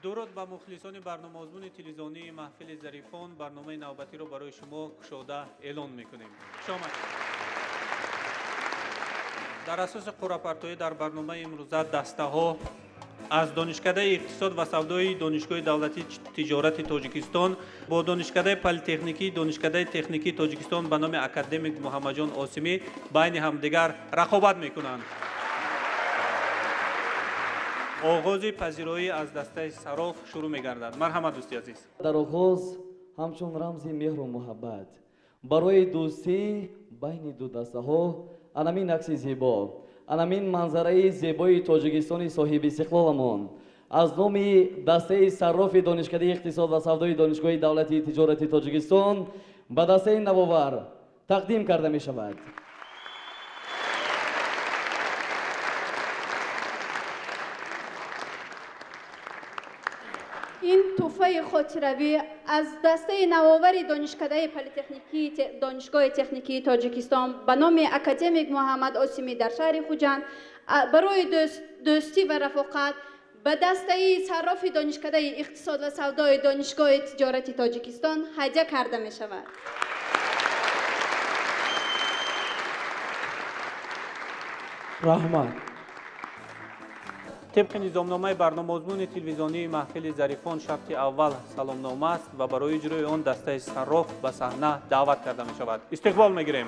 درود به مخلصان برنامه آزمون تلویزیونی محفل ظریفان. برنامه نوبتی رو برای شما گشوده اعلان میکنیم. شما در اساس قرعه پرتویی در برنامه امروزه دسته ها از دانشکده اقتصاد و سودای دانشگاه دولتی تجارت تاجیکستان با دانشکده پلی‌تکنیکی دانشکده تکنیکی تاجیکستان به نام اکادمیک محمد جان عاصمی بین همدیگر رقابت میکنند. آغاز پذیرایی از دسته صراف شروع می‌گردد. مرحمت دوستی عزیز. در آغاز همچون رمزی مهر و محبت برای دوستی بین دو دسته ها انامین عکس زیبا، انامین منظره زیبای تاجیکستان صاحب استقلالمان از نام دسته صراف دانشکده اقتصاد و سودای دانشگاه دولتی تجارت تاجیکستان به دسته نوآور تقدیم کرده می شود. این تحفه خاطروی از دسته نوآور دانشکده پلی‌تکنیکی دانشگاه تکنیکی تاجیکستان به نام اکادمیک محمد عاصمی در شهر خوجند برای دوستی و رفاقت به دسته صراف دانشکده اقتصاد و سودای دانشگاه تجارت تاجیکستان هدیه کرده می شود. رحمت. طبق نظامنامه برنامه آزمون تلویزیونی محفل ظریفان شرط اول سلامنامه است و برای اجرای آن دسته صراف به صحنه دعوت کرده می شود. استقبال می‌گیریم.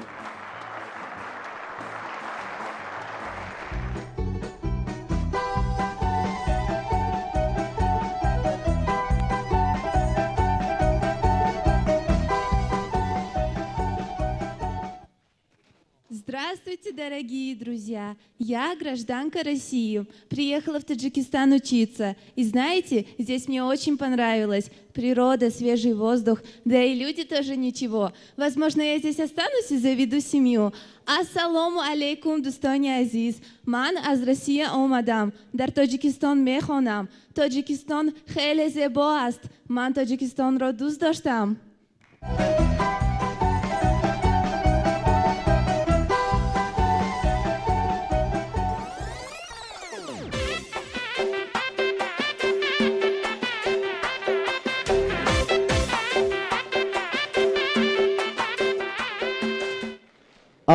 Здравствуйте, дорогие друзья! Я гражданка России, приехала в Таджикистан учиться. И знаете, здесь мне очень понравилось. Природа, свежий воздух, да и люди тоже ничего. Возможно, я здесь останусь и заведу семью. Ассаламу алейкум, дустони азиз. Ман аз Россия омадам. Дар Таджикистан мехонам. Таджикистан хеле зебо аст. Ман Таджикистанро дуст доштам.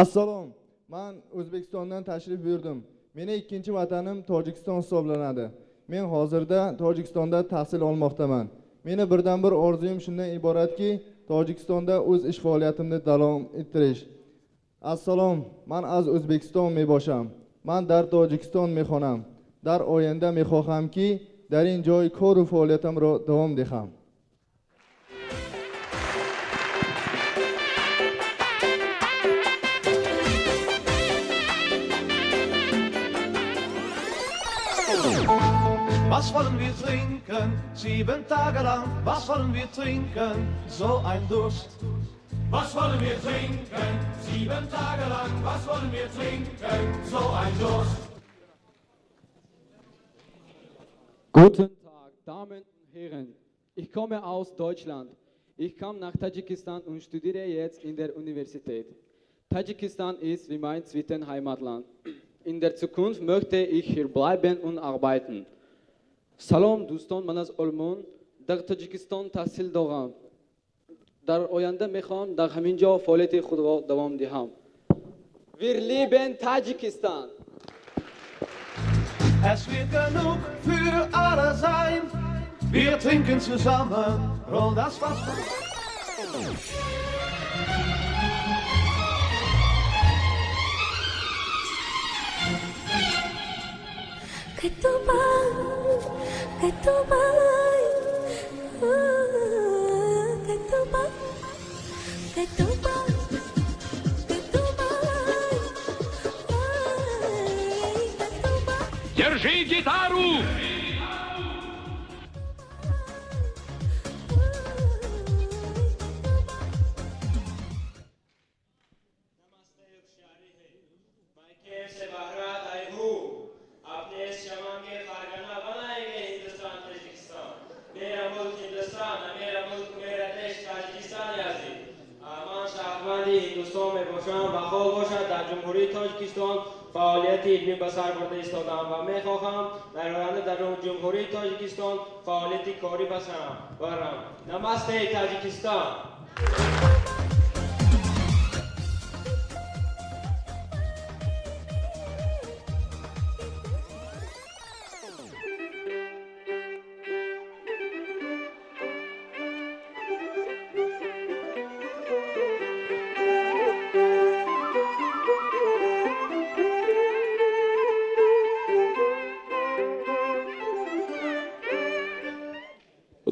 Assalom. Men O'zbekistondan tashrif buyurdim. Meni ikkinchi vatanim Tojikiston hisoblanadi. Men hozirda Tojikistonda tahsil olmoqdaman. Meni birdan-bir orzuyim shundan iboratki, Tojikistonda o'z ish faoliyatimni davom ettirish. Assalom. Men az O'zbekiston میباشم. من در تاجیکستان میخوانم. در آینده میخواهم که در این جای کار و فعالیتم را دوام دهم. Was wollen wir trinken? 7 Tage lang. Was wollen wir trinken? So ein Durst. Was wollen wir trinken? 7 Tage lang. Was wollen wir trinken? So ein Durst. Guten Tag, Damen und Herren. Ich komme aus Deutschland. Ich kam nach Tadschikistan und studiere jetzt in der Universität. Tadschikistan ist wie mein zweites Heimatland. In der Zukunft möchte ich hier bleiben und arbeiten. Salom دوستان من از آلمان در تاجیکستان تحصیل دارم. در آینده میخوام در همین جا فعالیت خود را دوام دهم. Wir lieben Tadschikistan. Es wird genug für alle sein. Wir trinken zusammen. Roll das Wasser. Держи гитару! هندوستان می باشم و خواه باشد در جمهوری تاجیکستان فعالیت علمی به سر برده ایستادم و میخواهم در آینده در جمهوری تاجیکستان فعالیت کاری برم. نمسته تاجیکستان.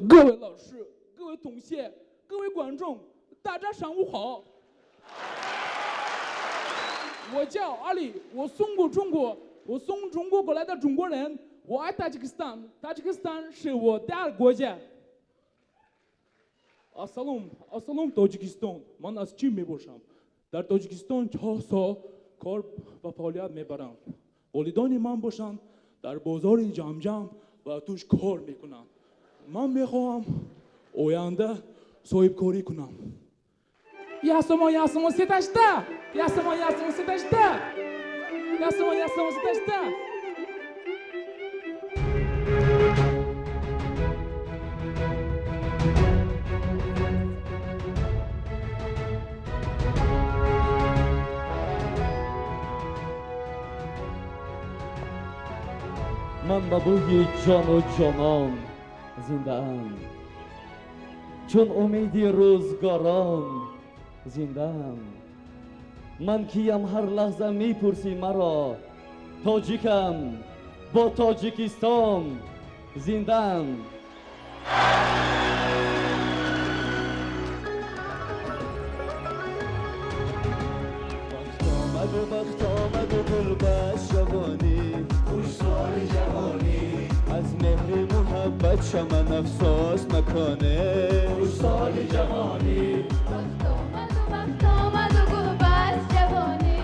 各位老师、各位同学、各位观众，大家上午好。我叫阿里，我从中国过来的中国人，我爱塔吉克斯坦，塔吉克斯坦是我第二个国家。Assalomu Tojikiston. من از چین میباشم. در تاجیکستان 4 سال کار و فعالیت میبرم. والدان من باشند در بازار جمجم و توش کار میکنند. من میخوام آینده صاحب کاری کنم. Ясама сеташта. من با بوی جان و جانان زنده ام، چون امیدی روزگاران زنده ام. من کیم هر لحظه میپرسی مرا، تاجیکم با تاجیکستان زنده ام. وقت آمد و گل بست جوانی، خوشحال جوانی، از مهر محبت چمن افساس مکانه، خوشحال جوانی. وقت آمد و گل بست جوانی،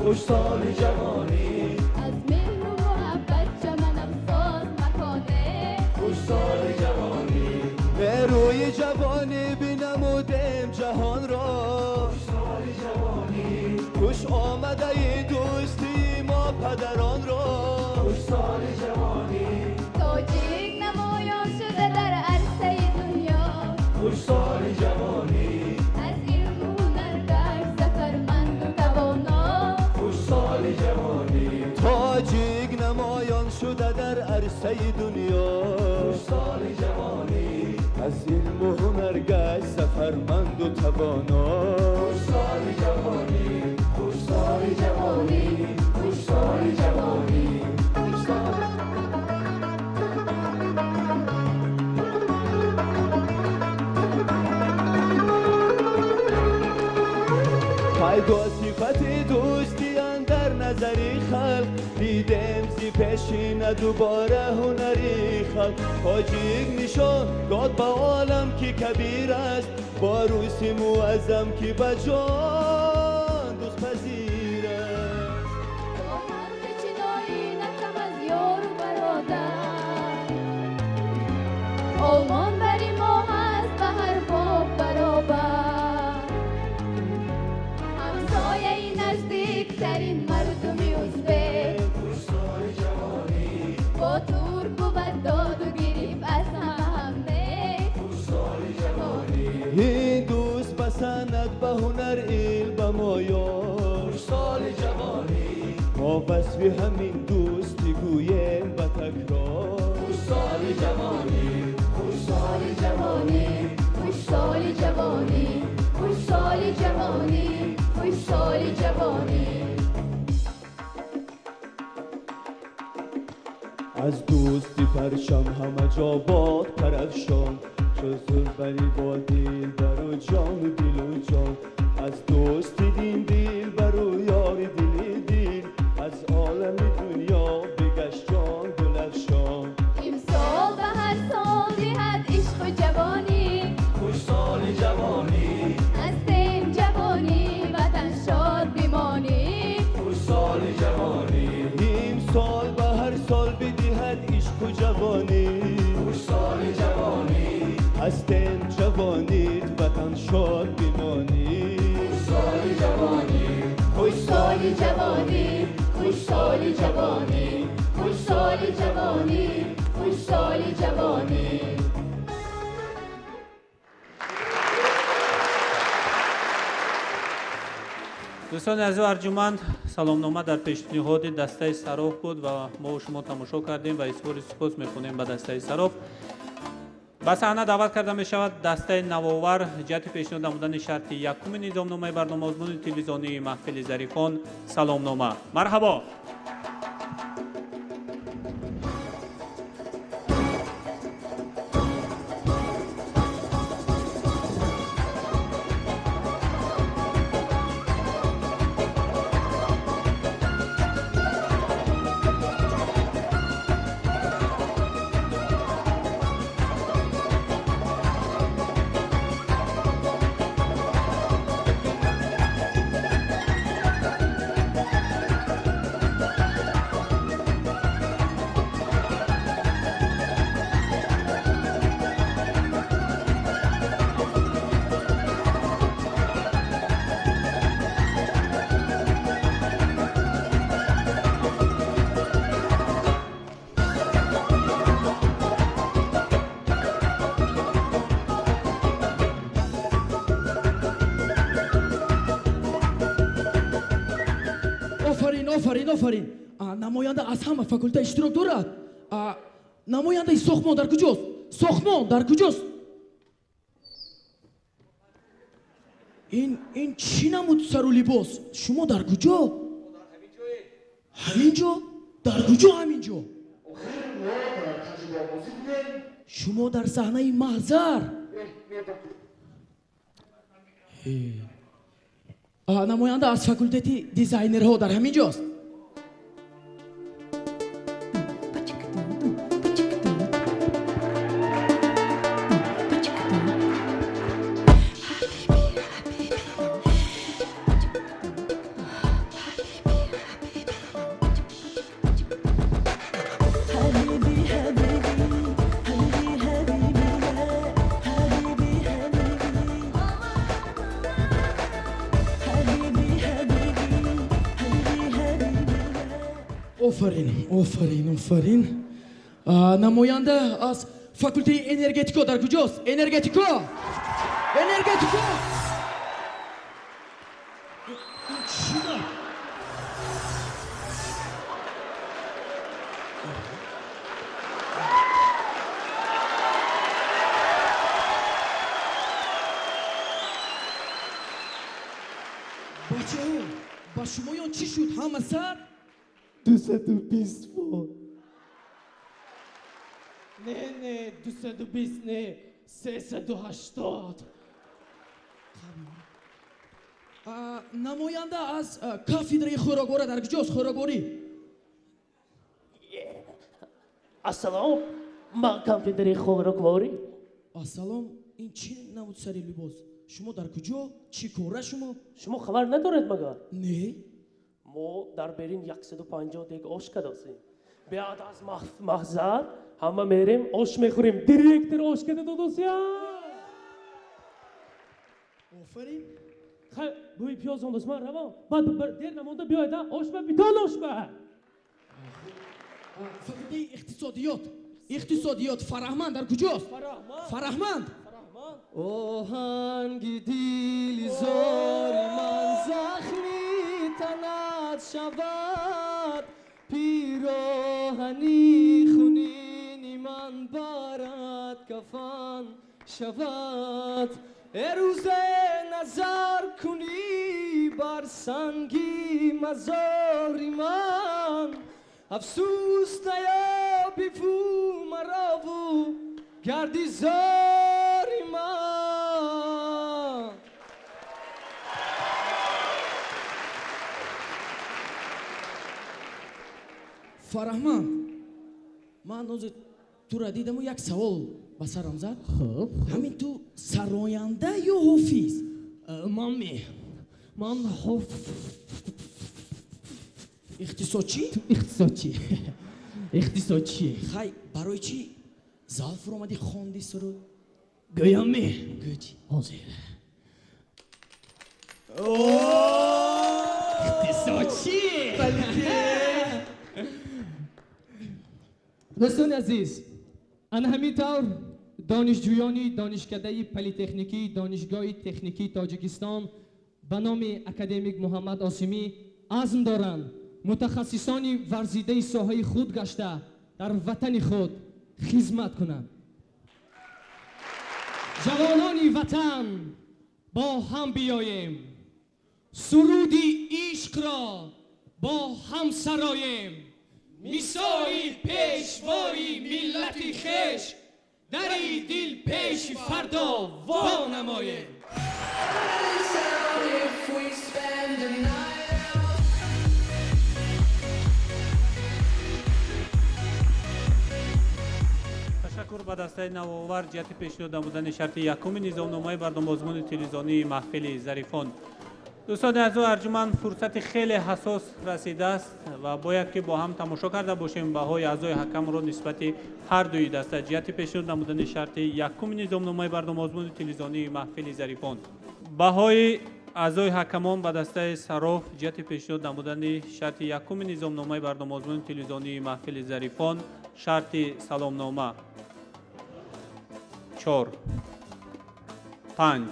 خوشحال جوانی، از مهر محبت چمن افساس مکانه، خوشحال جوانی. به روی جوانی بنمودم جهان را، خوشحال جوانی، خوش آمده ای دوستی ما پدران را، خوشحال جوانی. تاجیک نمایان شده در عرصه دنیا، خوشحال جوانی، از علم و هنرگر زفرمند و توانا، خوشحال جوانی. تاجیک نمایان شده در عرصه دنیا، خوشحال جوانی، از علم و هنرگر زفرمند و توانا، خوشحال جوانی، خوشحال جوانی، خوشحال جوانی. پیدا صفت دوستی اندر نظری خلق، دیدم زی پیشینه دوباره هنری خلق. تاجیک نشان داد به عالم که کبیر است، با روسی معظم که به جان دوست پذیر است. آمد به چنایی نکم از یار و برادر، آمان بری ما هست به هر باب برابر. همسایه نزدیکترین مردمی ازبک، خوشحال جوانی، با ترک و بدداد و گریب از همه، خوشحال جوانی. این دوست بسند به هنر ایل به مایان، خوشحال جوانی، ما وصف همین دوستی گویم به تکرار، خوشحال جوانی، خوشحال جوانی، خوشحال جوانی، خوشحال جوانی، خوشحال جوانی. از دوستی پرچم همه جا باد پرافشان، چو بری با دل برو جان و دل و جان. از دوستی دین دل برو یار دل دل، از عالم دنیا بگشت جان گل افشان. امسال به هر سال دهد عشق و جوانی، خوشحال جوانی، از دم جوانی وطن شاد بمانی، خوشحال جوانی. امسال به هر سال بدهد عشق و جوانی، خوشحال جوانی، از دم جوانیت وطن شاد بمانی، خوشحال جوانی، خوشحال جوانی، خوشحال سالی جوانی خوش سالی جوانی خوش سالی جوانی دوستان عزیز و ارجمند، سلامنامه در پیشنهاد دسته سراف بود و ما و شما تماشا کردیم و اظهار سپاس میکنیم به دسته سراف. به صحنه دعوت کرده می شود دسته نوآور جهت پیشنهاد نمودن شرط یکم نظامنامه برنامه آزمون تلویزیونی محفل ظریفان سلامنامه. مرحبا. آفرین نماینده از همه فاکولته اشتراک دارد. نماینده ساختمان در کجاست؟ ساختمان در کجاست؟ این چی نمود سر و لباس؟ شما در کجا؟ همینجا؟ در کجا همینجا؟ شما در صحنه محضر. نماینده از فاکولته دیزاینرها در همینجاست. آفرین نماینده از فاکولته انرژتیکا در کجاست؟ انرژتیکا این چی ده؟ بچه ها با شمایان چی شد؟ همه سر؟ 220 فون. نه 220 نه 380. نماینده از کافیدری خوراگوره در کجاست؟ خوراگوری السلام من کافیدری خوراگوری. السلام این چی نمود سری لباس؟ شما در کجا؟ چی کوره شما؟ شما خبر ندارد مگر؟ نه ما در برین 150 دیگ آش کداسیم. بعد از محضر همه میریم آش میخوریم. دیرکتر آش کده دادوسیا. آفرین. خیلی بوی پیاز انداز من روان. بعد دیر نمونده بیاید آش به بیتال آش به. فقط اقتصادیات فرهمند در کجاست؟ فرهمند. آهنگ دیل زاری من زخمی تنت شود پیراهنی خونینی من بارد کفن شود روز نظر کنی بر سنگی مزاری من افسوس نیا بیفو مرا و گردی زاری من. فرهمند من روز تو را دیدم و یک سوال به سرم زد. همین تو سراینده یا حافظ؟ من اقتصادچی خی برای چی زلف رو آمدی خوندی سرود؟ گویم گوچی حاضر اقتصادچی بلکه دوستان عزیز، انا همینطور دانشجویانی دانشکده پلی‌تکنیکی دانشگاه تکنیکی تاجیکستان به نام اکادمیک محمد آسیمی عزم دارند متخصصان ورزیده ساحه خود گشته در وطن خود خدمت کنند. جوانان وطن با هم بیاییم، سرودی عشق را با هم سرایم، میسایی پیشوای ملتی خش دری دل پیش فردا وانماییم. تشکر به دسته نوآور جهت پیشنهاد نمودن شرط یکم نظامنامه برنامه‌سازی تلویزیونی محفل ظریفان. دوستان عزیز ارجمند، فرصت خیلی حساس رسیده است و باید که با هم تماشا کرده باشیم بهای اعضای حکم را نسبت هر دوی دسته جهت پیشنهاد نمودن شرط یکم نظامنامه برنامه‌سازی تلویزیونی محفل ظریفان. بهای اعضای حکمان به دسته صراف جهت پیشنهاد نمودن شرط یکم نظامنامه برنامه‌سازی تلویزیونی محفل ظریفان. شرط سلامنامه 4 5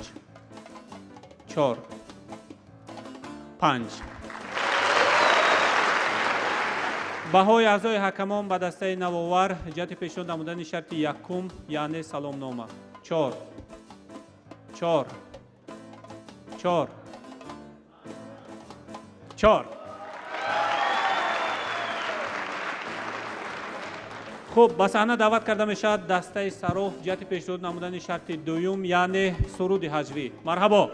4 5. بهای اعضای حکمان به دسته نوآور جهت پیشنهاد نمودن شرط یکم یعنی سلامنامه 4 4 4 4. خب به صحنه دعوت کرده می شود دسته صراف جهت پیشنهاد نمودن شرط دوم یعنی سرود هجوی. مرحبا.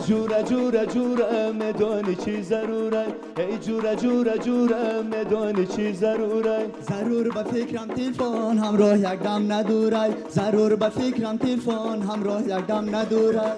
جورا جورا جورا میدانی چی ضروره، ای جورا جورا جورا میدانی چی ضروره. ضرور به فکرم تلفن همراه یک دم ندوره، ضرور به فکرم تلفن همراه یک دم ندوره.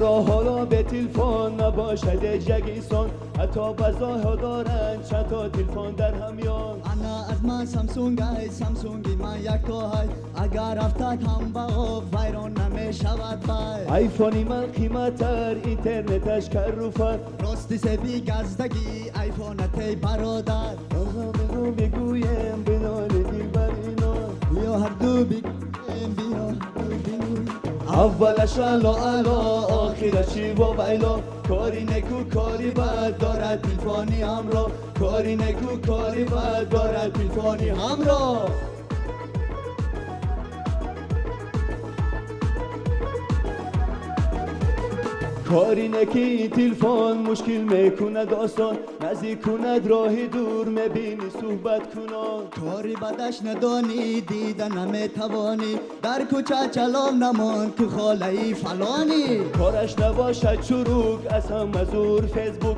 حالا به تلفن نباشد جگیسون، حتی بزاه دارن چند تا تلفن در همیان. انا از من سامسونگی من یک تا های، اگر افتاد هم با ویران نمی شود بای. آیفونی من قیمتر اینترنتش کر رو فر، راستی سبی گزدگی آیفونتی برادر. آقا بگویم بنال دل بر اینا، بیا هر دو بگویم بیا اولش الا آخرش با بیلا. کاری نکو کاری بد دارد تلفنی همراه، کاری نکو کاری بد دارد تلفنی همراه. کاری نکی این تلفن مشکل میکند آسان، نزدیک کند راهی دور میبینی صحبت کنان. کاری بدش ندانی دیدن نمیتوانی، در کوچه چلام نمان که خاله فلانی. کارش نباشد چروک از هم مزور فیسبوک،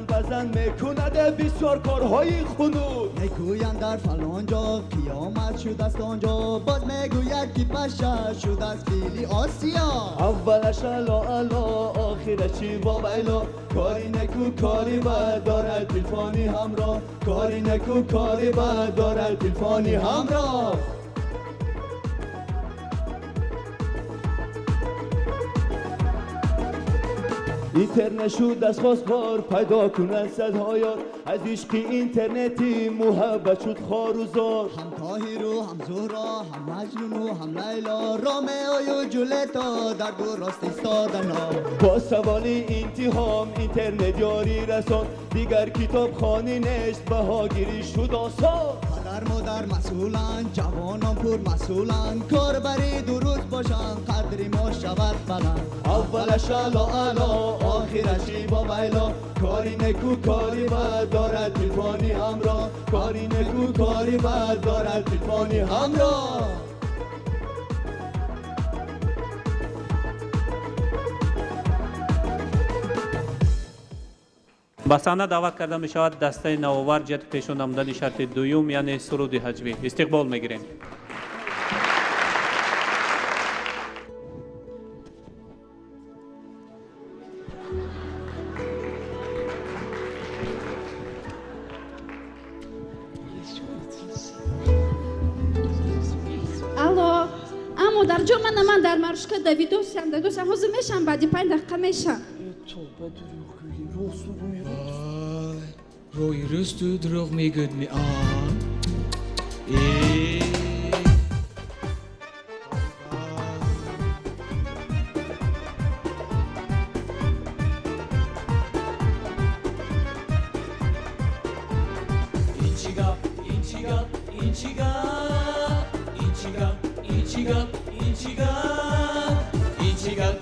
بزن میکند بسیار کارهای خنوک. میگویند در فلان جا قیامت شد است آنجا، باز میگوید که پشه شد از فیلی آسیا. اولش الا آخرش چی با بیلا. کاری نکو کاری بد دارد تلفنی همراه، کاری نکو کاری بد دارد تلفنی همراه. اینترنت شد از خواست بار پیدا کنن صدها یار، از عشق اینترنتی محبت شد خار و زار. هم طاهر و هم زهرا هم مجنون و هم لیلا، رومئو و جولیتا در دو راست ایستادن. با سوال انتهام اینترنت یاری رسان، دیگر کتاب خانی نیست بهاگیری شد آسان. پدر مادر مسئولن جوانان پر مسئولن، کار بری درست باشن قدری ما شود بلند. اولش الا آخرشی با بیلا. کاری نکو کاری بد دارد تلفنی همراه، کاری نکو کاری بد دارد تلفنی همراه. به صحنه دعوت کرده می شود دسته نوآور جهت پیشنهاد نمودن شرط دوم یعنی سرود هجوی. استقبال میگیریم. جا من در مرشکه دویدوس هم دویدوس هم حوض میشم بعدی 5 دقیقه میشم روی روز تو دروغ میگوید می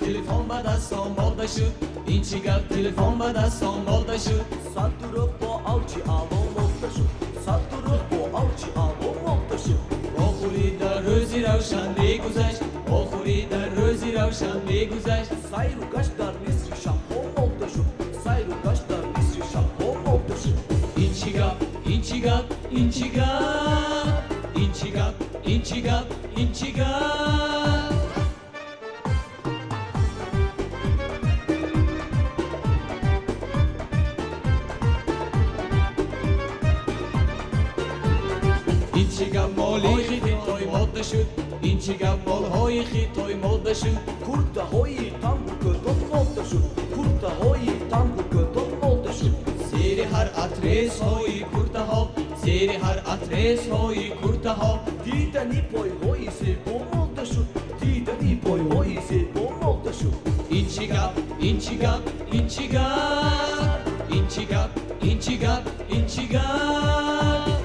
تلفن به دستم مرده شد این چی گپ تلفن به دستم مرده شد صد دروغ با اوچی آوا مرده شد صد دروغ با اوچی آوا مرده شد آخوری در روزی روشن میگذشت آخوری در روزی روشن میگذشت سیر و گشت در مصر شب مرده شد سیر و گشت در مصر شب مرده شد این چی گپ این چی گپ این چی گپ این چی گپ این چی گپ این چی گپ این چی گپ مالی خیتای ماده شد این چی گپ مالهای خیتای ماده شد کرده های تنبو ماده شد کرده های تنبو ماده شد زیر هر اتریس های کرده ها زیر هر اتریس های کرده ها دیدنی پای های زیبا ماده شد دیدنی پای های زیبا ماده شد این چی گپ این چی گپ این چی گپ این چی گپ این چی گپ این چی گپ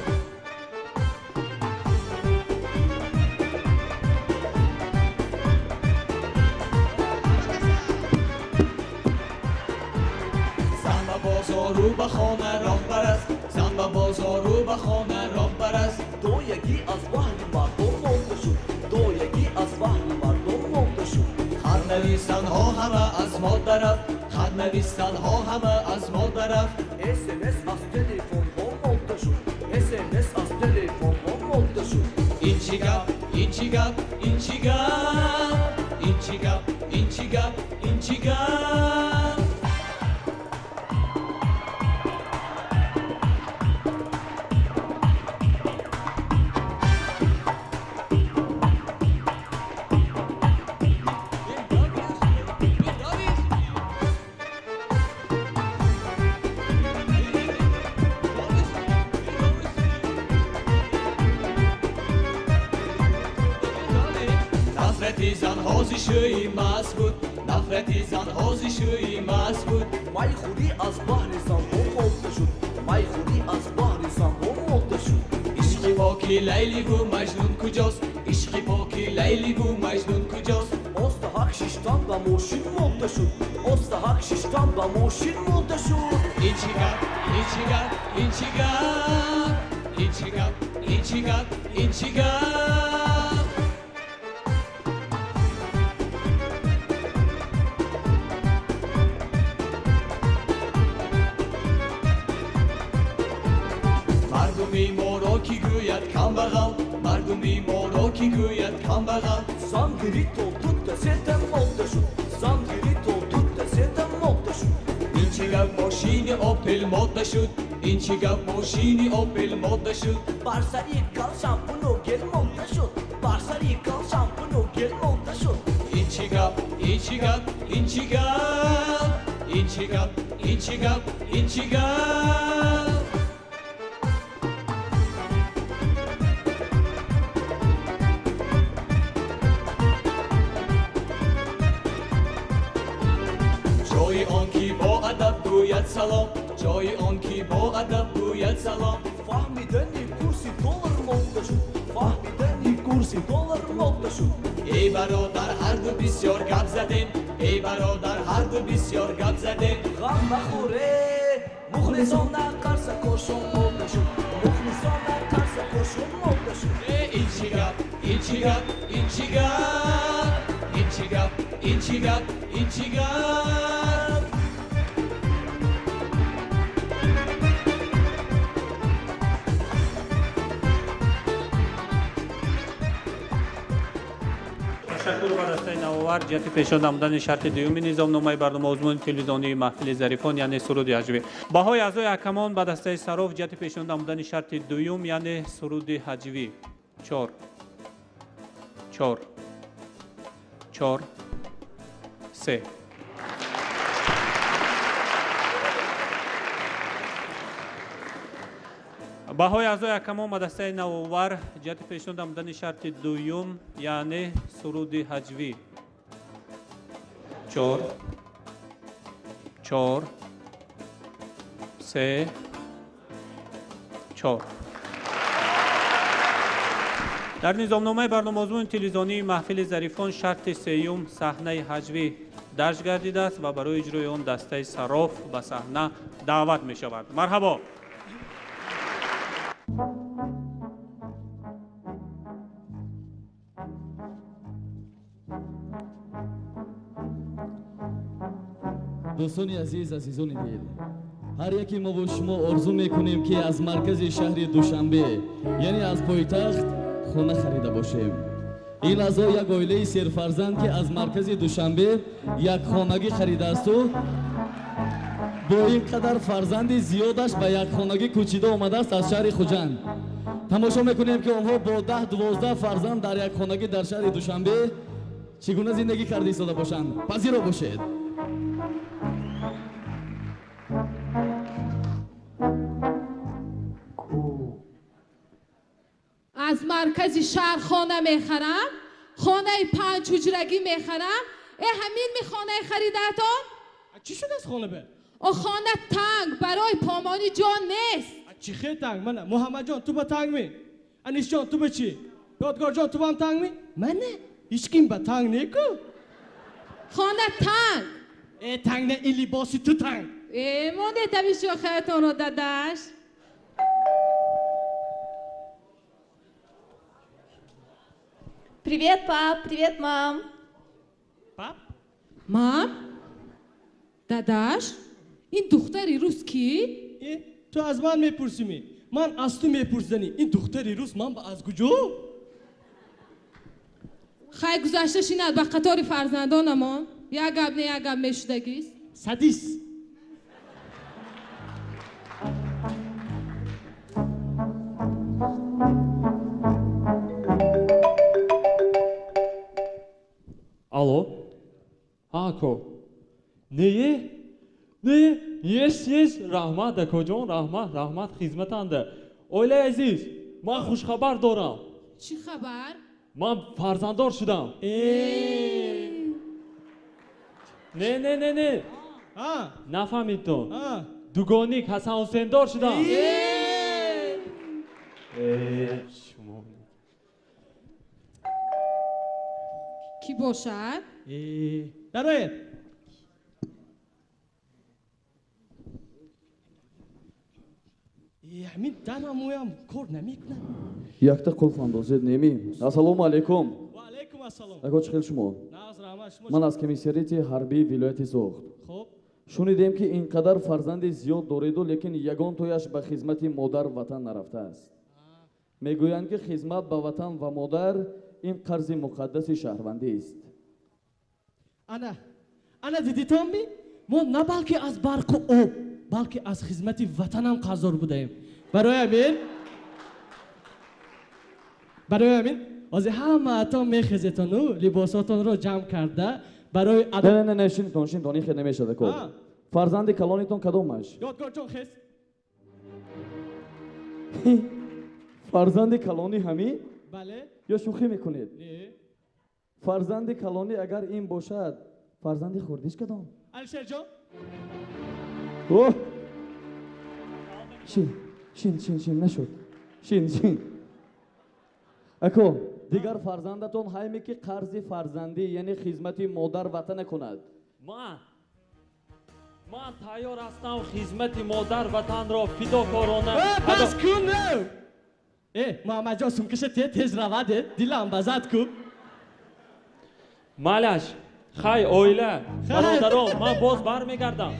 بازارو به خانه راه است زن به بازارو به خانه راه است دو یکی از بحر مردم مرده شد دو یکی از بحر مردم مرده شد خط نویسن ها همه از ما درف خط نویسن ها همه از ما درف SMS از تلفن ها مرده شد SMS از تلفن ها مرده شد این چی گپ این چی گپ این چی گپ این چی گپ این چی گپ این چی گپ نفرتی زن هازی شوی مست بود نفرتی زن هازی شوی مست بود مای خودی از بحر زنبون مرده شد مای خودی از بحر زنبون مرده شد عشقی پاکی لیلی و مجنون کجاست عشقی پاکی لیلی و مجنون کجاست استحق ششتن به ماشین مرده شد استحق ششتن به ماشین مرده شد این چی گپ این چی گپ این چی گپ این چی گپ این چی گپ این چی گپ مردمی مورا کی گوید کم بغل مردمی مورا کی گوید کم بغل زنگیری تو دستم مرده شد زنگیری تو دستم مرده شد این چی گپ ماشین اپل مرده شد این چی گپ ماشین اپل مرده شد بارسری کل شامپونو گل مرده شد بارسری کل شامپونو گل مرده شد این چی گپ این چی گپ این چی گپ این چی گپ این چی گپ این چی گپ جای آن کی با ادب گوید سلام جای آن کی با ادب گوید سلام فهمیدنی کورسی دلار مرده شد فهمیدنی کورسی دلار مرده شد ای برادر هر دو بسیار گپ زدیم ای برادر هر دو بسیار گپ زدیم غم بخوره مخلصان نقرس کشون مرده شد مخلصان نقرس کشون مرده شد این چی گپ این چی گپ این چی گپ این چی گپ این چی گپ این چی گپ تشکر بر دسته نوآور جهت پیشان نمودن شرط دوم نظامنامه برنامه آزمون تلویزیونی محفل ظریفان یعنی سرود هجوی. بهای اعضای حکمان به دسته صراف جهت پیشان نمودن شرط دوم یعنی سرود هجوی. 4 4 3 баҳои аъзои ҳакамон ба дастаи навовар ҷиҳати пешниҳод намудани шарти дуюм яъне суруди ҳаҷвӣ 4 4 3 4 дар низомномаи барномаозмуни телевизионии маҳфили зарифон шарти сеюм саҳнаи ҳаҷвӣ дарҷ гардидааст ва барои иҷрои он дастаи сароф ба саҳна даъват мешавад. марҳабо. дӯстони азиз, азизони дил, ҳар яке мо бо шумо орзу мекунем ки аз маркази шаҳри душанбе яъне аз пойтахт хона харида бошем. ин аъзо як оилаи серфарзанд ки аз маркази душанбе якхонагӣ харидаасту бо ин қадар фарзанди зиёдаш ба якхонагӣ кӯчида омадааст аз шаҳри хуҷанд. тамошо мекунем ки онҳо бо 10-12 фарзанд дар якхонагӣ дар шаҳри душанбе чӣ гуна зиндагӣ карда истода бошанд. пазиро бошед. از مرکز شهر خانه میخرم، خانه 5 حجرگی میخرم. همین می خانه خریدتان؟ چی شده از خانه به؟ او خانه تنگ برای پامانی جان نیست. چی خیلی تنگ؟ من محمد جان تو با تنگ می؟ انیس جان تو به چی؟ یادگار جان تو با هم تنگ می؟ من نه هیچ کیم با تنگ نیکو. خانه تنگ تنگ نه این لباسی تو تنگ. مانده تبی شوخیتون رو دادش. Привет, пап, привет, мам. Пап? Мам? داداش؟ این دختری روز کی؟ تو از من میپرسیمی من از تو میپرسنی این دختری روز من از کجا؟ خیلی گذشته شیند به قطار فرزندانمان یک گب نه یک گب میشدگیست سادیس Alo? Ako? Neye? Neye? Yes, rahmat kojon, rahmat xizmatanda. Oila aziz, man xush xabar doram. چی خبر؟ Man farzandor shudam. Ne. Nafahmidton. Dugonik Hasan Husendor shudam. کی باشد؟ درایت همین دنمویم کار نمیکنه якта қулф андозед неми. Ассалому алайкум. ва алайкум ассалом. Аго чӣ хел шумо? нағз раҳмат шумо. ман аз комиссарияти ҳарбии вилояти Зохт. хуб шунидем ки ин қадар фарзанди зиёд дориду лекин ягон тояш ба хизмати модар ватан нарафтааст. мегӯянд ки хизмат ба ватан ва модар ин қарзи муқаддаси шаҳрвандист. ана дидитонми мо на балки аз барқу об балки аз хизмати ватанам қарздор будаем. барои амин ҳозир ҳамаатон мехезетону либосотонро ҷамъ карда барои не шинтон ин хел намешада кор. фарзанди калонитон кадомаш? ёдгорҷон хез фарзанди калони ҳамӣ? бале ё шӯхӣ мекунед? фарзанди калонӣ агар ин бошад фарзанди хурдиш кадом? алишерҷон шин нашуд. шин ако дигар фарзандатон ҳайме ки қарзи фарзандӣ яъне хизмати модар ватана кунад. Man tayyor ҳастам xizmati modar vatanro fidokорона. бас кун муҳаммадҷон сумкаша тез раваде дилам базад ку. Малаш, хай оила, бародарон, man боз бармегардам.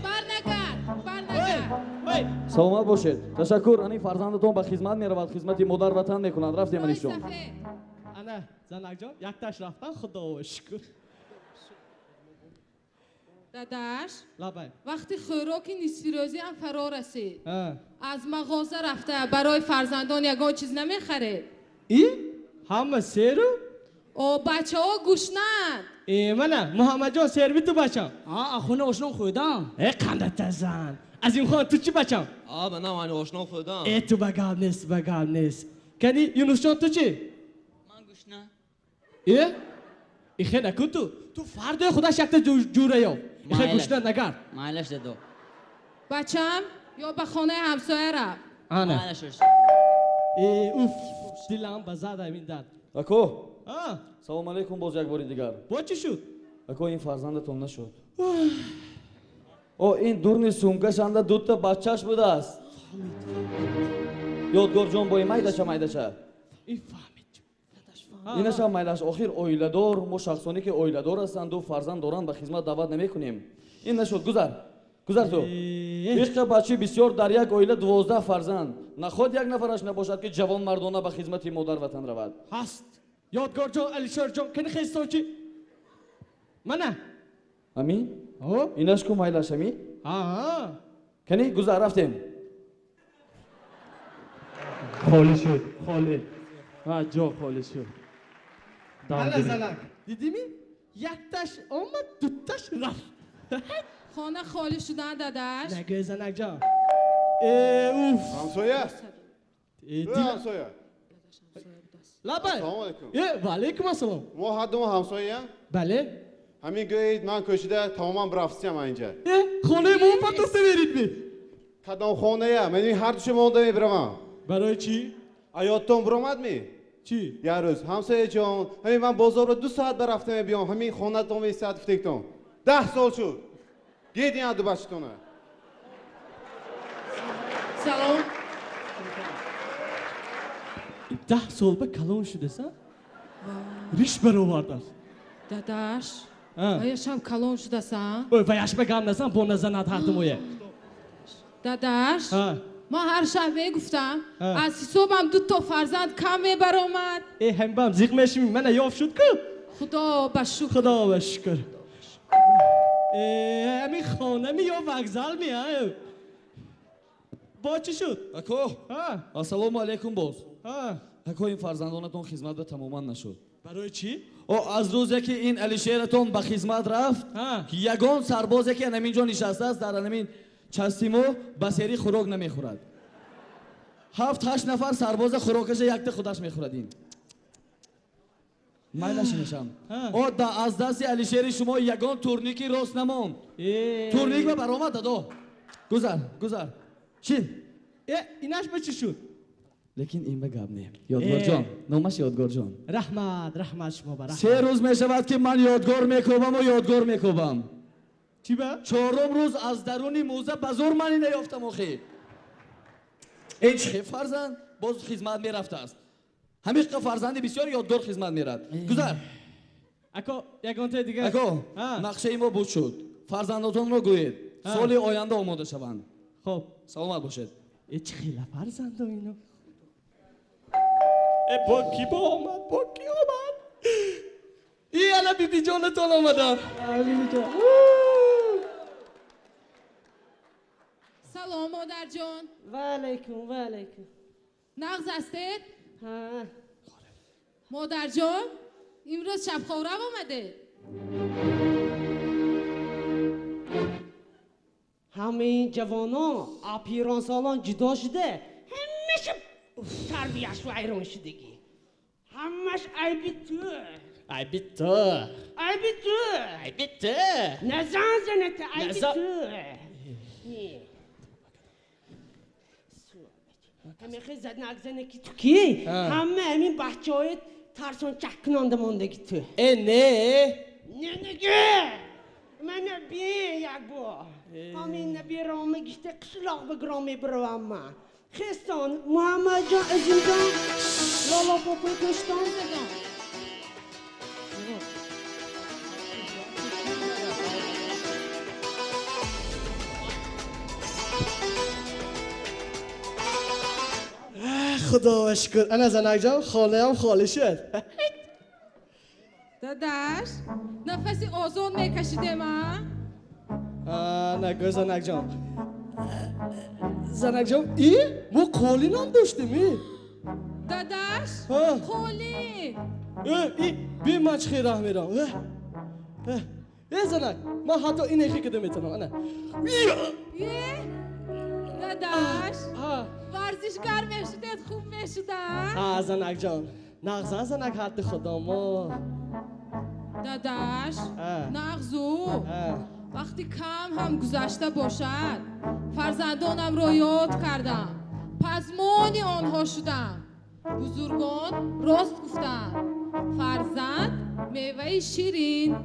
саломат бошед. ташаккур. ани фарзандатон ба хизмат меравад, хизмати модар ватан мекунад. рафтем анишон. ана занакҷон якташ рафтан худоро шукр. داداش لبای وقتی خوراکی نصفی روزی هم فرا رسید از مغازه رفته برای فرزندان یگان چیز نمیخره ای؟ همه سیرو؟ او بچه ها گوشنند منم محمد جان سروی تو بچم خونه آشنا خودم قندت زن از این خان تو چی بچم من هم آشنا خودم تو بگم نیست کنی یونس جان تو چی من گوشنه ای خیلی نکن تو فرد خدا شکل جوره یا ای خیلی گوشنه نگر مایلش دادو بچم یا به خانه همسایه رفت مایلش اوف دلم بزد همین داد اکو سلام علیکم باز یک باری دیگر با چی شد اکو این فرزندتون نشد او این دورنی سومکش انده دوتا بچهش بوده است یادگار جان بای مایدشه اینش هم مایلش آخر اویلدار ما شخصانی که اویلدار هستند و فرزند دارند به خدمت دعوت نمی کنیم این نشد گذر تو عشق بچه بسیار در یک اویله 12 فرزند نخود یک نفرش نباشد که جوان مردانه به خدمت مادر وطن رود هست یادگار جان علیشر جان کنی خیستان چی منه امی اینش کو مایلش امی کنی گذر رفتیم خالی شد خالی جا خالی شد زنک دیدیمی یک تاش آمد دو تاش رفت خانه خالی شدن داداش نگه زنک جان اوف همسایه همسایه لابا سلام علیکم و علیکم السلام ما حد ما همسایه بله همین گویید من کشیده تماما برفتیم اینجا خانه ما پتاسته برید بی کدام خانه من هر دوش مونده میبرم برای چی؟ ایاتون برامد می چی؟ یه روز همسایه جان همین من بازار رو 2 ساعت برفتم بیام همین خانه تون 20 ساعت فتیکتون 10 سال شد گیدین دو بچتونه سلام 10 سال به کلان شده سا؟ ریش برآورده است داداش آیش هم کلان شده سا؟ و یش بگم نسان با نزنت حتمویه داداش ما هر شب میگفتم از صبحم 2 فرزند کم میبرامد هم بام زیق میشیم من یاف شد که خدا بشکر همین خانه می یا وگزل می با چی شد؟ اکو السلام علیکم باز اکو این فرزندانتون خدمت به تماما نشد برای چی؟ او از روزی که این علیشیرتون به خدمت رفت که یگان سربازی که همینجا نشسته است در همین چستیمو بسیاری خوراک نمیخورد 7-8 نفر سرباز خوراکش یک خودش میخورد این مایلش نشم او از دست علیشیر شما یگان تورنیکی راست نمون تورنیک به برآمد دادا گذر چین اینش به چی شد؟ لیکن این به گپ نیم یادگار جان نامش یادگار جان رحمت شما برحمت 3 روز می شود که من یادگار میکوبم چی با؟ 4م روز از درونی موزه بزور منی نیافتم آخی این چه فرزند باز خدمت میرفته است همیشه فرزند بسیار یادگار خدمت میرد گذر اکو یگان تا دیگه اکو نقشه ما بود شد فرزنداتون رو گویید سال آینده آماده شوند خب سلامت باشید چه خیلی فرزند اینو با کی آمد ای انا بیبی جانتان آمدم سلام مادر جان و علیکم نغز هستید؟ مادر جان امروز شب خورم آمده همه جوانا اپیران سالان جدا شده همیشه تربیهش و ایران شدگی همش عیبی تو نزن زنت عیبی تو همه خیلی زدن اگزنه که تو کی؟ همه همین بچه های ترسان چکنانده مانده که تو نه نگه من بیه یک با همین نبی رامه گشته قشلاق بگرامی برو اما خستان محمد جان ازیم جان لالا پاپوی کشتان خدا شکر انا زنک جان خاله هم خالی شد داداش نفسی آزاد میکشیده من نگه زنک جان ای؟ ما قالین هم داشتیم داداش خولی بی من چخی راه میرم زنک من حتی این ایخی کده میتونم انا داداش ورزشکار میشدید خوب میشدن زنک جان نغزن زنک حد خدا ما داداش نغزو وقتی کم هم گذشته باشد فرزندانم رو یاد کردم پزمانی آنها شدم بزرگان راست گفتن فرزند میوه شیرین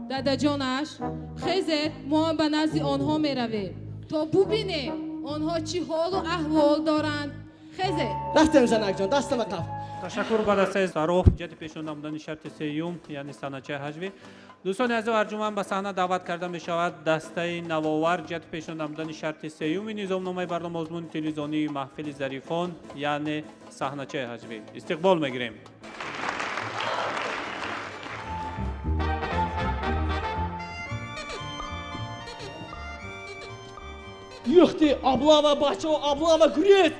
دادا جانش خیزه ما هم به نزد آنها میرویم تا ببینه آنها چی حال و احوال دارند خیزه رفتم زنک جان دستم قف تشکر بعد از ساروف جهت پیشون نمودن شرط سیوم یعنی سنچه حجوی دوستان عزیز ارجمند به صحنه دعوت کرده می شود دسته نوآور جهت پیشون نمودن شرط سیوم نظامنامه برنامه مضمون تلویزیونی محفل ظریفان یعنی صحنچه حجوی استقبال میگیریم. یختی ابلا و بچه و ابلا و گریز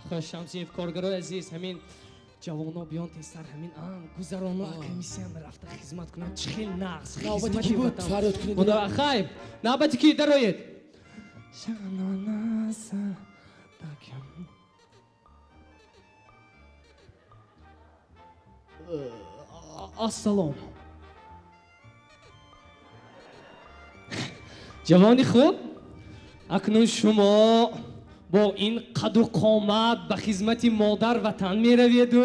خوش همچنین کارگرای عزیز همین جوانا بیان تستر همین گذرانا کمیسی هم رفته خدمت کنن چخیل نقص نوبتی کی بود فریاد کنید خدا خیب نوبتی کی درایید السلام جوانی خوب اکنون شما با این قد و قامت به خدمت مادر وطن می روید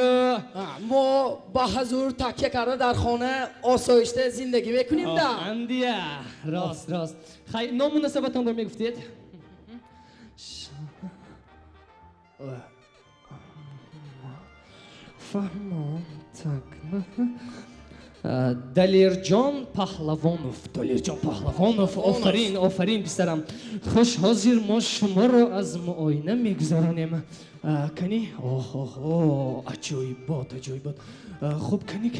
ما با حضور تکیه کرده در خانه آسایشته زندگی میکنیم ده اندیه راست خیلی نامناسبتان رو میگفتید فهمم تک دلیرجان پهلوانوف آفرین پسرم خوش حاضر ما شما رو از معاینه میگذرانیم کنی عجایبات خوب کنی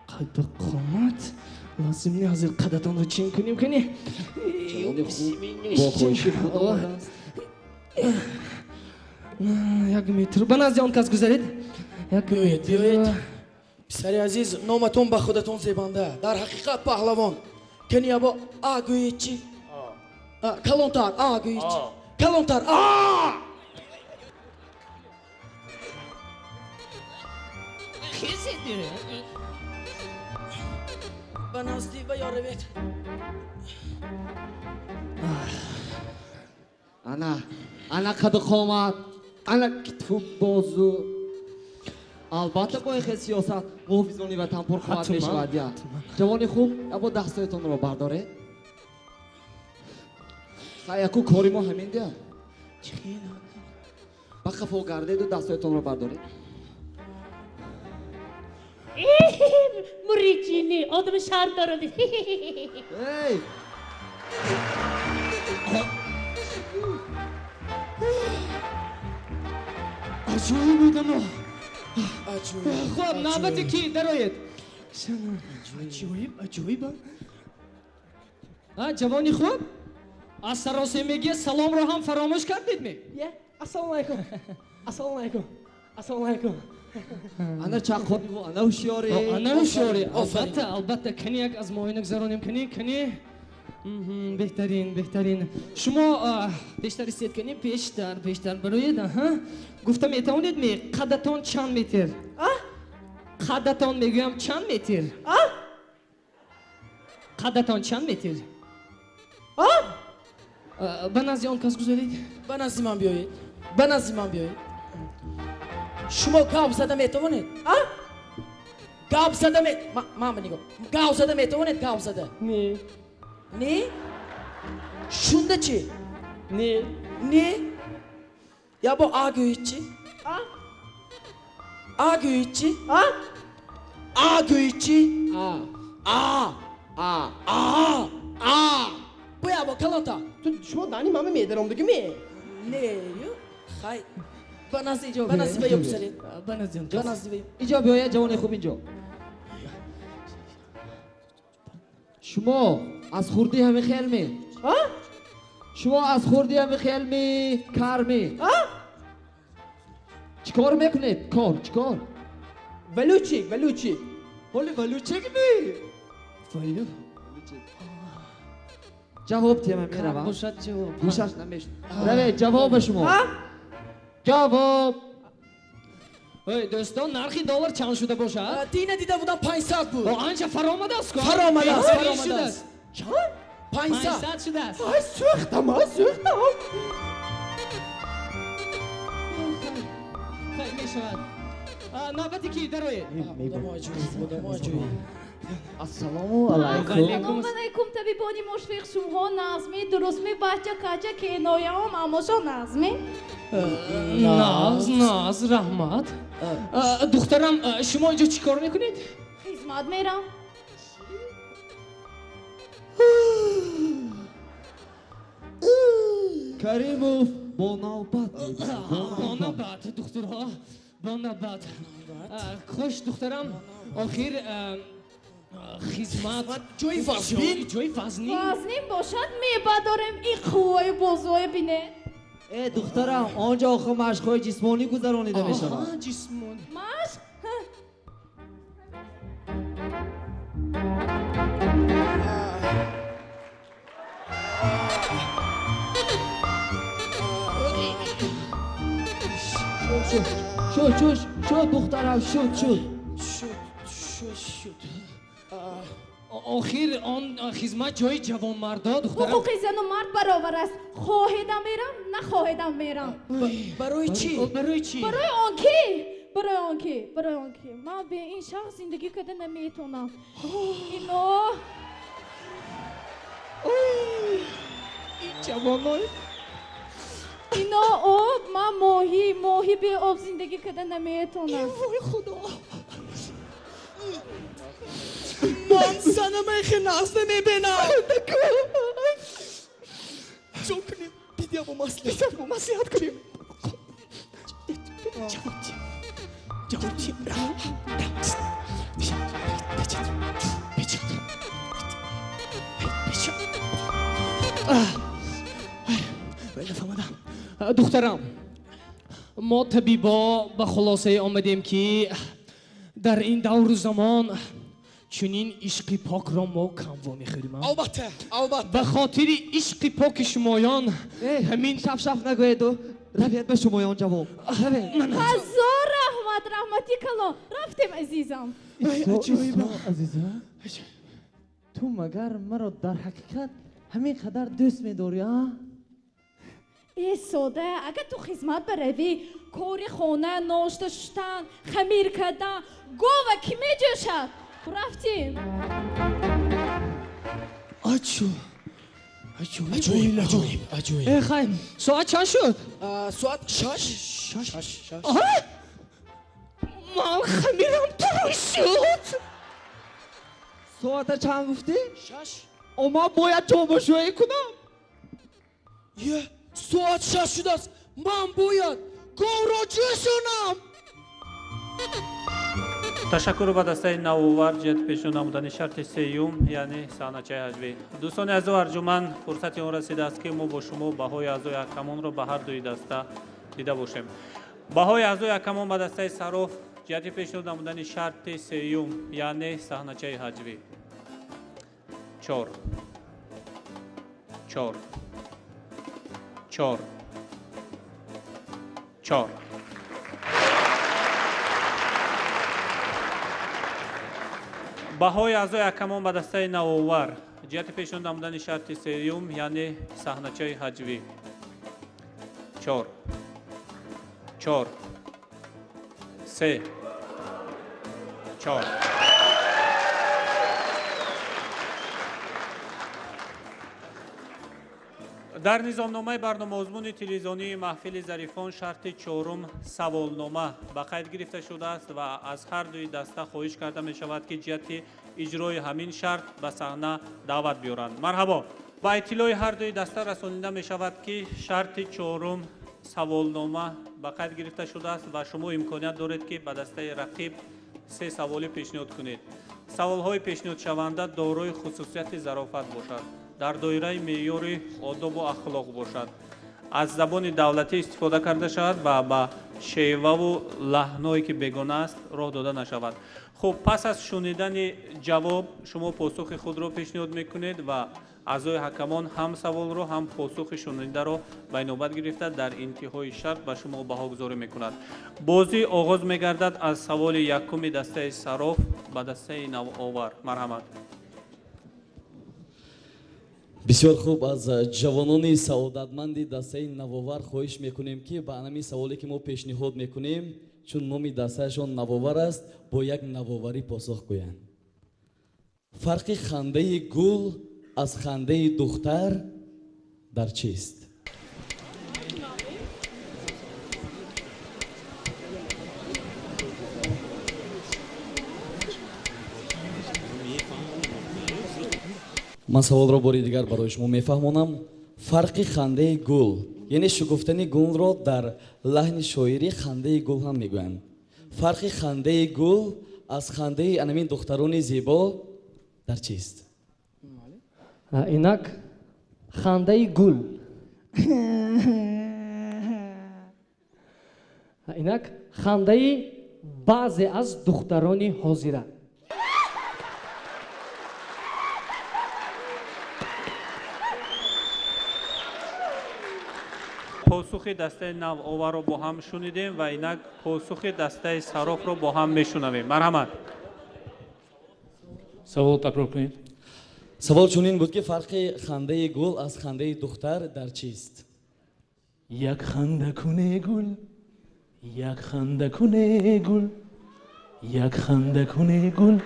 قد و قامت لازم نی حاضر قدتان رو چین کنیم کنی یک متر به نزد آن کس گذارید بیایید پسر عزیز نامتون به خودتون زیبانده در حقیقت پهلوان کنی با آگوی چی؟ کلانتر آگوی چی؟ کلانتر به نزدی و یاروید انا قد قامت انا کتوب بازو البته با این سیاست محافظانی وطن پرقوت می شود جوانی خوب با دستایتان رو برداره سایکو کاری ما همین ده با خفا گرده دو دستایتان رو برداره موریچینی آدم شهر دارد عجوی بودم خب نوبتی کی درایید عجویب جوانی خوب از سراسیمگی سلام رو هم فراموش کردید می السلام علیکم انا چاقونی و انا هوشیاری البته کنی یک از معاینه گذرانیم کنی بهترین شما بیشتر استید کنیم بیشتر بروید گفتم میتونید می قدتان چند متر قدتان میگویم چند متر قدتان چند متر به نزد آن کس گذارید به نزد من بیایید شما گاو زده میتوانید گاو زده میتوانید گاو زده نه شونده چی نه یا با آگوی چی بیا با کلاتا تو شما دانی مامه میدارم دیگه می نه یو خای بنازی بیا بسرید اینجا بیاید جوان خوب اینجا شما از خوردی همه خیال می شما از خوردی همه خیال می کار می چیکار میکنید چیکار ولوچی ولی ولوچک نی ولو جواب تیم میروم باشد جواب گوشش نمیشن روی جواب شما جواب دوستان نرخی دلار چند شده باشد؟ دینه دیده بودم 500 بود آنچه فرامده است کن؟ فرامده است بهترین شده است چند؟ 500 شده است سوختم خیلی میشود نوبتی کی دروی السلام علیکم سلام علیکم طبیبانی مشفق شما نظمی درست بچه کجا که نویام اماشا نظمی ناز رحمت دخترم شما اینجا چی کار میکنید؟ خدمت میرم کریموف با نوبت با نوبت دخترها با نوبت خوش دخترم آخر خدمت جوی وزنین وزنین باشد میبدارم این خواه بزرگ بینه دخترم آنجا آخه مشقای جسمانی گذرانیده میشود جسمانی مشق؟ شد دخترم شد آخر آن خدمت جای جوان مردا دخترم حقوق زن و مرد برابر است خواهیدم میرم نخواهیدم میرم برای چی؟ برای آنکه من به این شخص زندگی کده نمیتونم اینو این جوانای اینا آب من ماهی به آب زندگی کده نمیتونم وای خدا من سنمه خیلی ناز نمیبینم چون کنیم بیدیا با مسیحت کنیم جواب چی دخترم ما طبیبا به خلاصه آمدیم که در این دور زمان چنین عشق پاک را ما کم میخوریم البته به خاطر عشق پاک شمایان همین شف نگوید و روید به شمایان جواب هزار رحمتی کلا رفتیم عزیزم عزیزم تو مگر مرا در حقیقت همین قدر دوست می‌داری ای ساده اگه تو خدمت بروی کاری خونه ناشته شدن خمیر کردن گوه کی میجوشد رفتیم عجوب خیم ساعت چند شد؟ ساعت شش من خمیرم پرو شد ساعت چند گفتی؟ 6 اما باید جابجایی کنم یه ساعت 6 شده است من باید گاو را جوشانم تشکر به دسته نوآور جهت پیشون نمودن شرط سیوم یعنی صحنه‌چه حجوی. دوستان عزیز و ارجمند فرصت اون رسیده است که ما با شما بهای اعضای حکمان را به هر دوی دسته دیده باشیم. بهای اعضای حکمان به دسته صراف جهت پیشون نمودن شرط سیوم یعنی صحنه‌چه حجوی 4 بهای اعضای حکمان به دسته نوآور جهت پیشون نمودن شرط سیوم یعنی صحنه‌چه حجوی 4 3 4 در نظامنامه برنامه آزمون تلویزیونی محفل ظریفان شرط 4 سوالنامه به قید گرفته شده است و از هر دوی دسته خواهش کرده می شود که جهت اجرای همین شرط به صحنه دعوت بیارند. مرحبا. با اطلاع هر دوی دسته رسانیده می شود که شرط 4 سوالنامه به قید گرفته شده است و شما امکانیت دارید که به دسته رقیب 3 سوالی پیشنهاد کنید. саволҳои пешниҳодшаванда дорои хусусияти зарофат бошад, дар доираи меъёри одобу ахлоқ бошад, аз забони давлатӣ истифода карда шавад ва ба шеваву лаҳное ки бегона аст роҳ дода нашавад. хуб, пас аз шунидани ҷавоб шумо посухи худро пешниҳод мекунед ва аъзои ҳакамон ҳам саволро ҳам посухи шунидаро ба инобат гирифта дар интиҳои шарт ба шумо баҳогузорӣ мекунад. бозӣ оғоз мегардад аз саволи якуми дастаи сароф ба дастаи навовар. марҳамат. бисёр хуб, аз ҷавонони саодатманди дастаи навовар хоҳиш мекунем ки ба анами саволе ки мо пешниҳод мекунем, чун номи дастаашон навовар аст, бо як навоварӣ посух гӯянд. фарқи хандаи гул аз хандаи духтар дар чист? ман саволро бори дигар барои шумо мефаҳмонам. фарқи хандаи гул, яъне шукуфтани гулро дар лаҳни шоирӣ хандаи гул ҳам мегӯянд. фарқи хандаи гул аз хандаи анамин духтарони зебо дар чист? инак хандаи гул инак хандаи баъзе аз духтарони ҳозира. посухи дастаи навоварро бо ҳам шунидем ва инак посухи дастаи сарофро бо ҳам мешунавем. марҳамат. савол такрор кунед. савол чунин буд ки фарқи хандаи гул аз хандаи духтар дар чист? як ханда куне гул, як ханда куне гул, як ханда куне гул.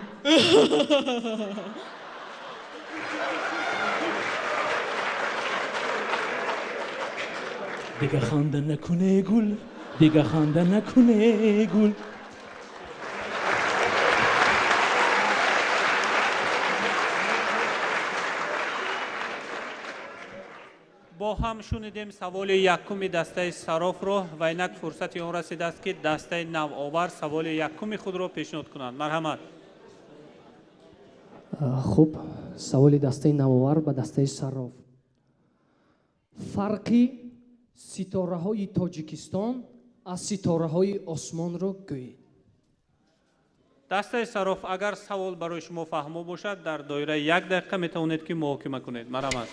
دیگه خنده نکنه گل، دیگه خنده نکنه گل. бо ҳам шунидем саволи якуми дастаи сарофро ва инак фурсати он расидааст ки дастаи навовар саволи якуми худро пешниҳод кунанд. марҳамат. хуб, саволи дастаи навовар ба дастаи сароф. фарқи ситораҳои тоҷикистон аз ситораҳои осмонро гӯед. дастаи сароф, агар савол барои шумо фаҳмо бошад, дар доираи 1 дақиқа метавонед ки муҳокима кунед. марҳамат.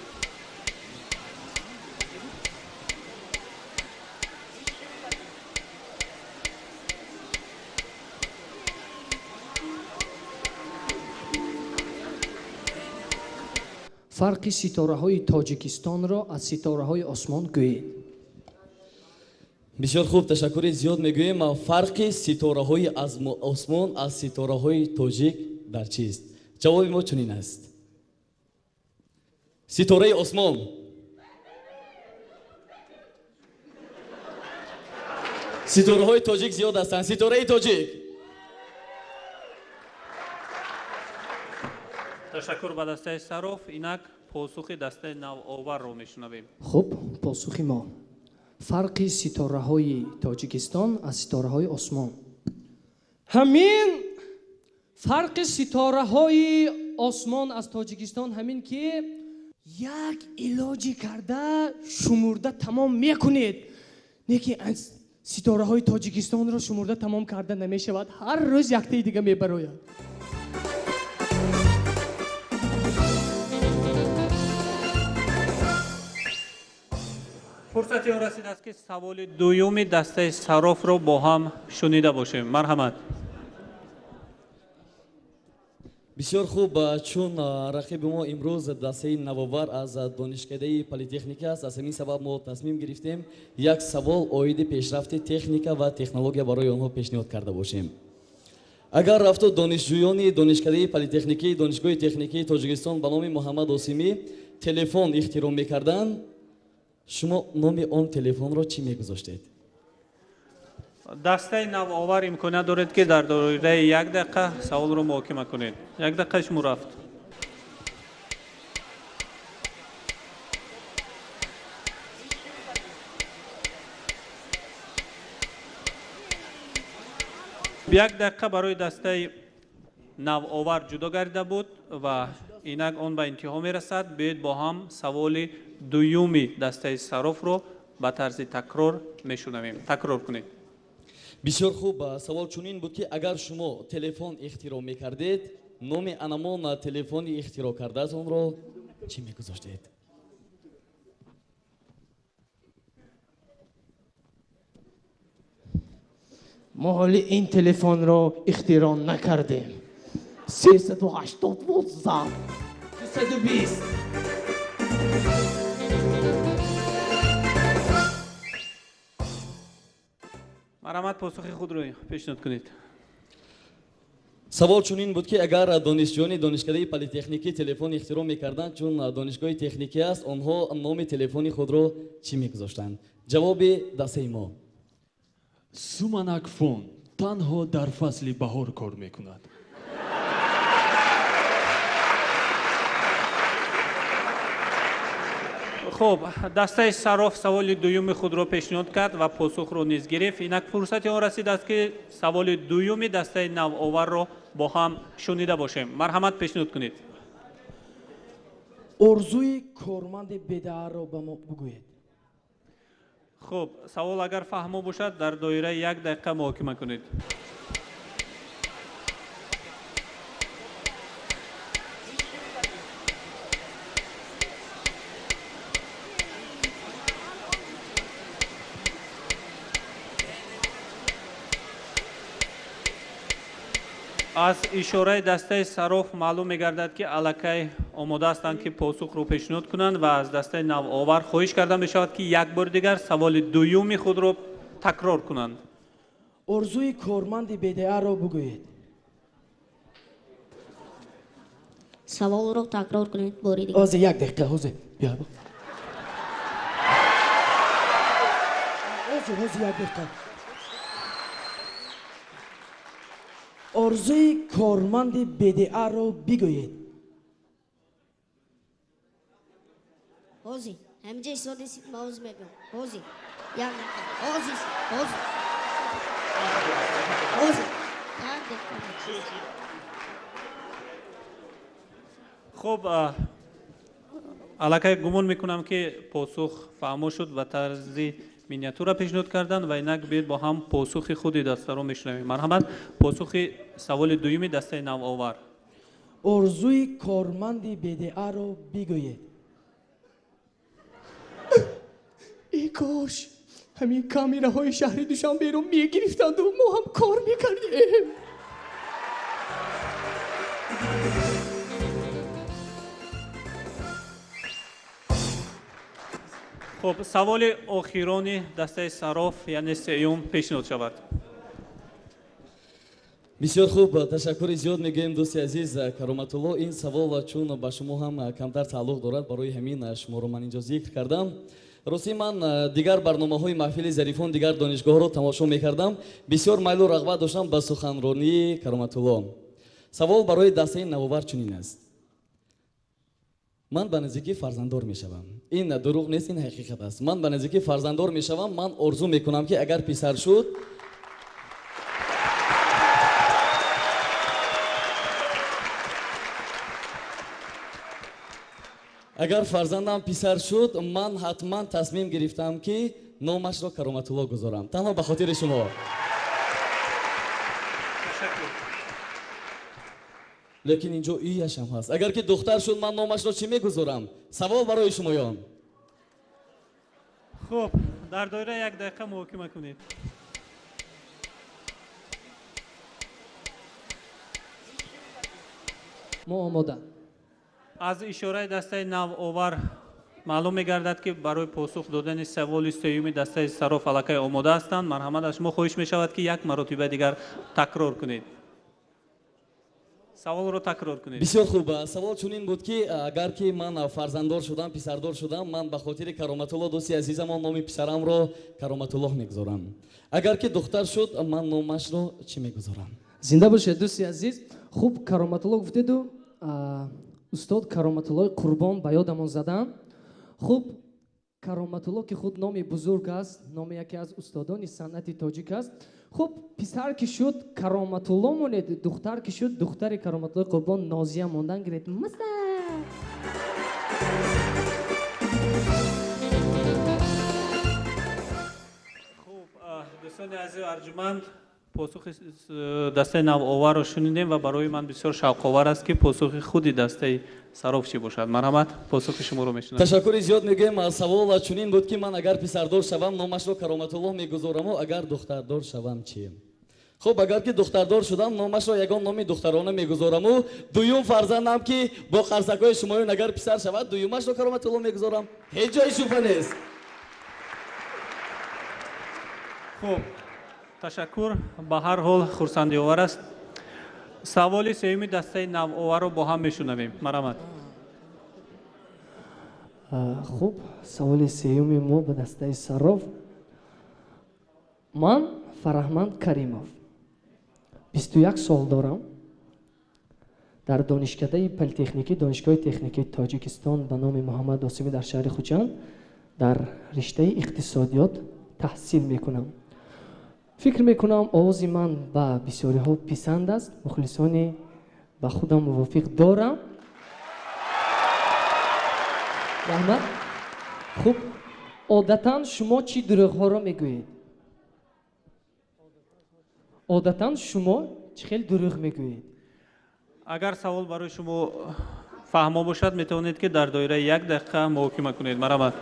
фарқи ситораҳои тоҷикистонро аз ситораҳои осмон гӯед. бисёр хуб, ташаккури зиёд мегӯем. фарқи ситораҳои осмон аз ситораҳои тоҷик дар чист? ҷавоби мо чунин аст. ситораи осмон. ситораҳои тоҷик зиёд ҳастанд. ситораи тоҷик. ташаккур ба дастаи сароф. инак посухи дастаи навоварро мешунавем. хуб, посухи мо. фарқи ситораҳои тоҷикистон аз ситораҳои осмон. ҳамин фарқи ситораҳои осмон аз тоҷикистон ҳамин ки як илоҷи карда шумурда тамом мекунед. не ки ситораҳои тоҷикистонро шумурда тамом карда намешавад. ҳар рӯз яктаи дига мебарояд. фурсати он расидааст ки саволи дуюми дастаи сарофро бо ҳам шунида бошем. марҳамат. бисёр хуб, чун рақиби мо имрӯз дастаи навовар аз донишкадаи политехника аст, аз ҳамин сабаб мо тасмим гирифтем як савол оиди пешрафти техника ва технология барои онҳо пешниҳод карда бошем. агар рафту донишҷӯёни донишкадаи политехникии донишгоҳи техникии тоҷикистон ба номи муҳаммад осимӣ телефон ихтироъ мекарданд, шумо номи он телефонро чӣ мегузоштед? дастаи навовар имконият доред ки дар доираи 1 дақиқа саволро муҳокима кунед. 1 дақиқаи шумо рафт. як дақиқа барои дастаи навовар ҷудо гарида буд ва инак он ба интиҳо мерасад. биёед бо ҳам саволи дуюми дастаи сарофро ба тарзи такрор мешунавем. такрор кунед. бисёр хуб. савол чунин буд ки агар шумо телефон ихтиро мекардед, номи анамон телефони ихтиро кардаатонро чӣ мегузоштед? ما حالی این تلفن رو اختراع نکردیم 380 ولت ضرب 220 марҳамат посухи худро пешниҳод кунед. савол чунин буд ки агар донишҷӯёни донишкадаи политехникӣ телефон ихтироъ мекарданд, чун донишгоҳи техникӣ аст, онҳо номи телефони худро чӣ мегузоштанд? ҷавоби дастаи мо: суманак фон танҳо дар фасли баҳор кор мекунад. хуб, дастаи сароф саволи дуюми худро пешниҳод кард ва посухро низ гирифт. инак фурсати он расидааст ки саволи дуюми дастаи навоварро бо ҳам шунида бошем. марҳамат, пешниҳод кунед. орзуи корманди бедаъаро ба мо бигӯед. хуб, савол агар фаҳмо бошад дар доираи 1 дақиқа муҳокима кунед. аз ишораи дастаи сароф маълум мегардад ки аллакай омода ҳастанд ки посухро пешниҳод кунанд ва аз дастаи навовар хоҳиш карда мешавад ки як бори дигар саволи дуюми худро такрор кунанд. орзуи корманди бедаъаро бигӯед. саволро такрор кунед бори дигар. ҳозир 1 дақиқа ҳозир бия. ҳозир 1 дақиқа. орзуи корманди бедаъаро бигӯед. ҳозир ҳамҷа соди мавз мегӯям. ҳозир як дақиқа. ҳозир ҳозир ҳозир як дақиқа. хуб, аллакай гумон мекунам ки посух фаҳмо шуд ва тарзи миниатюра пешниҳод карданд ва инак биёед бо ҳам посухи худи дастаро мешунавем. марҳамат, посухи саволи дуюми дастаи навовар. орзуи корманди бедаъаро бигӯед. ای کاش همین کامیره های شهری دوشنبه رو میگرفتند و ما هم کار میکردیم. хуб, саволи охирони дастаи сароф яъне сеюм пешниҳод шавад. бисёр хуб, ташаккури зиёд мегӯем дӯсти азиз кароматулло. ин савол чун ба шумо ҳам камтар тааллуқ дорад, барои ҳамин шуморо ман инҷо зикр кардам. рости ман дигар барномаҳои маҳфили зарифон дигар донишгоҳро тамошо мекардам. бисёр майлу рағбат доштам ба суханронии кароматулло. савол барои дастаи навовар чунин аст: ман ба наздикӣ фарзанддор мешавам. ин дурӯғ нест, ин ҳақиқат аст. ман ба наздикӣ фарзанддор мешавам. ман орзу мекунам ки агар писар шуд, агар фарзандам писар шуд, ман ҳатман тасмим гирифтам ки номашро кароматулло гузорам. танҳо ба хотири шумо. лекин инҷо ияшам ҳаст. агар ки духтар шуд, ман номашро чӣ мегузорам? савол барои шумоён. хуб, дар доираи 1 дақиқа муҳокима кунед. мо омода. аз ишораи дастаи навовар маълум мегардад ки барои посух додани саволи сеюми дастаи сароф аллакай омода ҳастанд. марҳамат, аз шумо хоҳиш мешавад ки як маротиба дигар такрор кунед. саволро такрор кунед. бисёр хуб. савол чунин буд ки агар ки ман фарзанддор шудам, писардор шудам, ман ба хотири кароматулло дӯсти азизамон номи писарамро кароматуллоҳ мегузорам. агар ки духтар шуд, ман номашро чӣ мегузорам? зинда бошед дӯсти азиз. хуб, кароматулло гуфтеду устод кароматуллои қурбон ба ёдамон задан. хуб, кароматулло ки худ номи бузург аст, номи яке аз устодони санъати тоҷик аст. خب پسر که شد کرامتالله مونید، دختر که شد دختر کرامتالله قربان نازیه موندن گرید مثلا. دوستان عزیز و ارجمند، پاسخ دسته نوآور رو شنیدیم و برای من بسیار شوق‌آور است که پاسخ خودی دسته صراف چی باشد. مرحمت، پاسخ شما رو میشنوم. تشکر زیاد میگم. سوال چنین بود که من اگر پسردار شوم نامش رو کرامتالله میگذارم و اگر دختردار شوم چیم؟ خب اگر که دختردار شدم نامش رو یگان نامی دخترانه میگذارم و دویم فرزندم که با قرصکای شمایون اگر پسر شود دویمش رو کرامتالله میگذارم. هیچ جای شوخی نیست. خب تشکر. به هر حال خرسندی آور است. سوال سومی دسته نوآور رو با هم میشنویم. مرحمت. خب سوال سومی ما به دسته صراف. من فرهمند کریمов 21 سال دارم. در دانشکده پلیتکنیکی دانشگاه تکنیکی تاجیکستان به نام محمد آسیمی در شهر خوجند در رشته اقتصادیات تحصیل میکنم. فکر میکنم آوازی من به بسیاری ها پسند است. مخلصانی به خودم موافق دارم. رحمت. خب عادتا شما چی دروغ ها را میگویید؟ عادتا شما چه خیلی دروغ میگویید؟ اگر سوال برای شما فهمه باشد میتوانید که در دایره 1 دقیقه محاکمه کنید. مرحمت.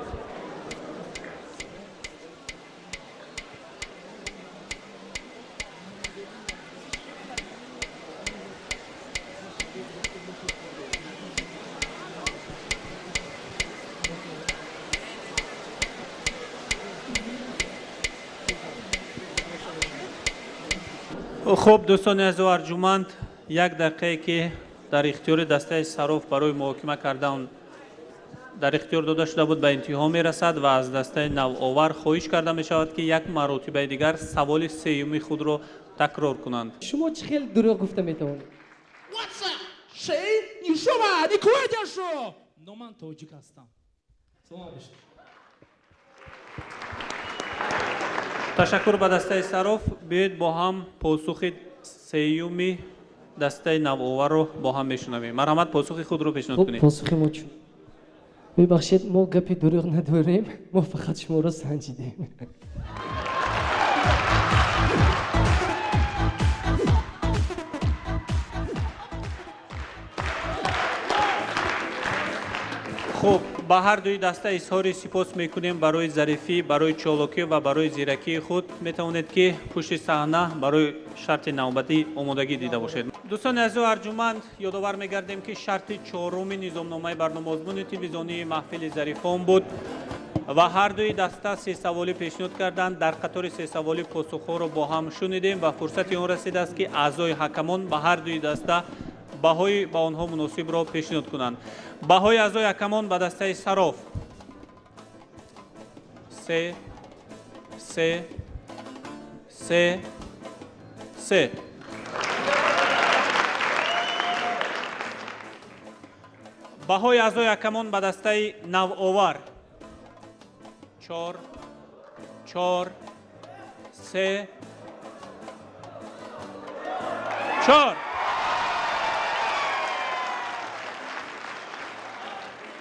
خب دوستان عزیز و ارجمند، 1 دقیقه که در اختیار دسته صراف برای محاکمه کردن در اختیار داده شده بود به انتها میرسد و از دسته نوآور خواهش کرده می شود که یک مرتبه دیگر سوال سومی خود را تکرار کنند. شما چه خیلی دروغ گفته میتوانید؟ 谁？你说吧，你快点说。نومن تاجیک هستم. تشکر به دسته صراف. بیایید با هم پاسخ سومی دسته نوآور رو با هم میشنویم. مرحمت، پاسخ خود رو پیشنهاد کنید. پاسخ ما چون ببخشید ما گپی دروغ نداریم، ما فقط شما رو سنجیدیم. خب به هر دوی دسته اظهار سپاس میکنیم برای ظریفی، برای چالاکی و برای زیرکی خود. میتوانید که پشت صحنه برای شرط نوبتی آمادگی دیده باشید. دوستان عزیز و ارجمند، یادآور میگردیم که شرط چهارم نظامنامه برنامه‌سازی تلویزیونی محفل ظریفان بود و هر دوی دسته 3 سوالی پیشنهاد کردند. در قطار 3 سوالی پاسخ‌ها را با هم شنیدیم و فرصت آن رسیده است که اعضای حکمان به هر دوی دسته بهای با آنها مناسب را پیشنهاد کنند. بهای اعضای حکمان به دسته صراف 3 بهای اعضای حکمان به دسته نوآور 4 3 4.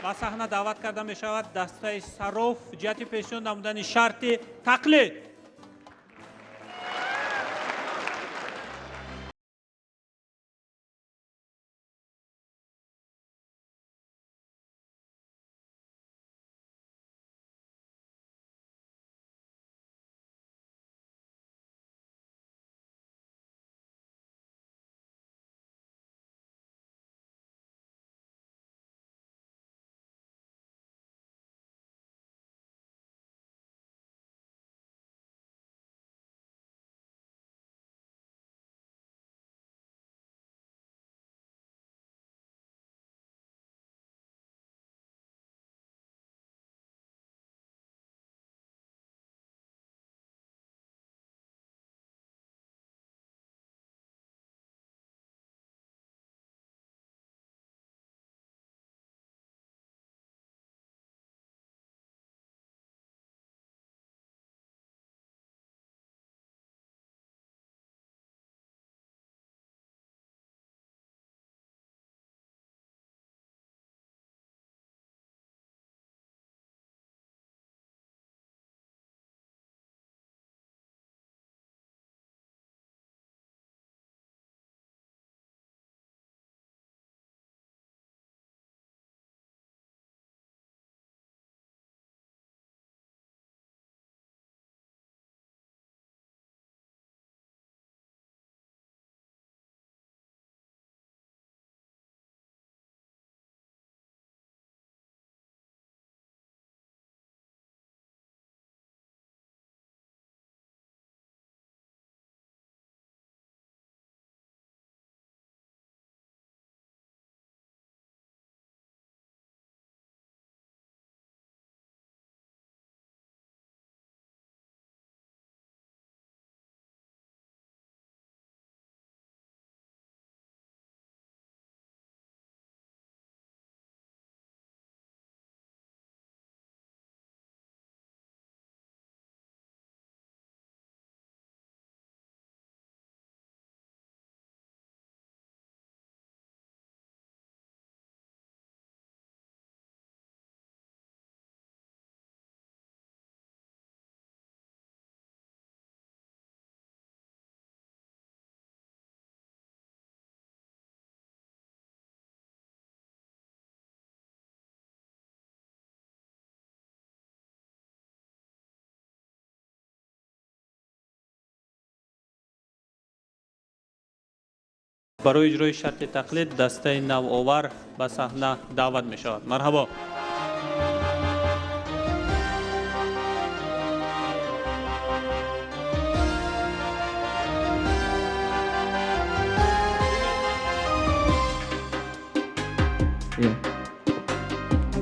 به صحنه دعوت کرده می شود دسته صراف جهت پیشنهاد نمودن شرط تقلید. برای اجرای شرط تقلید دسته نوآور به صحنه دعوت می شود. مرحبا.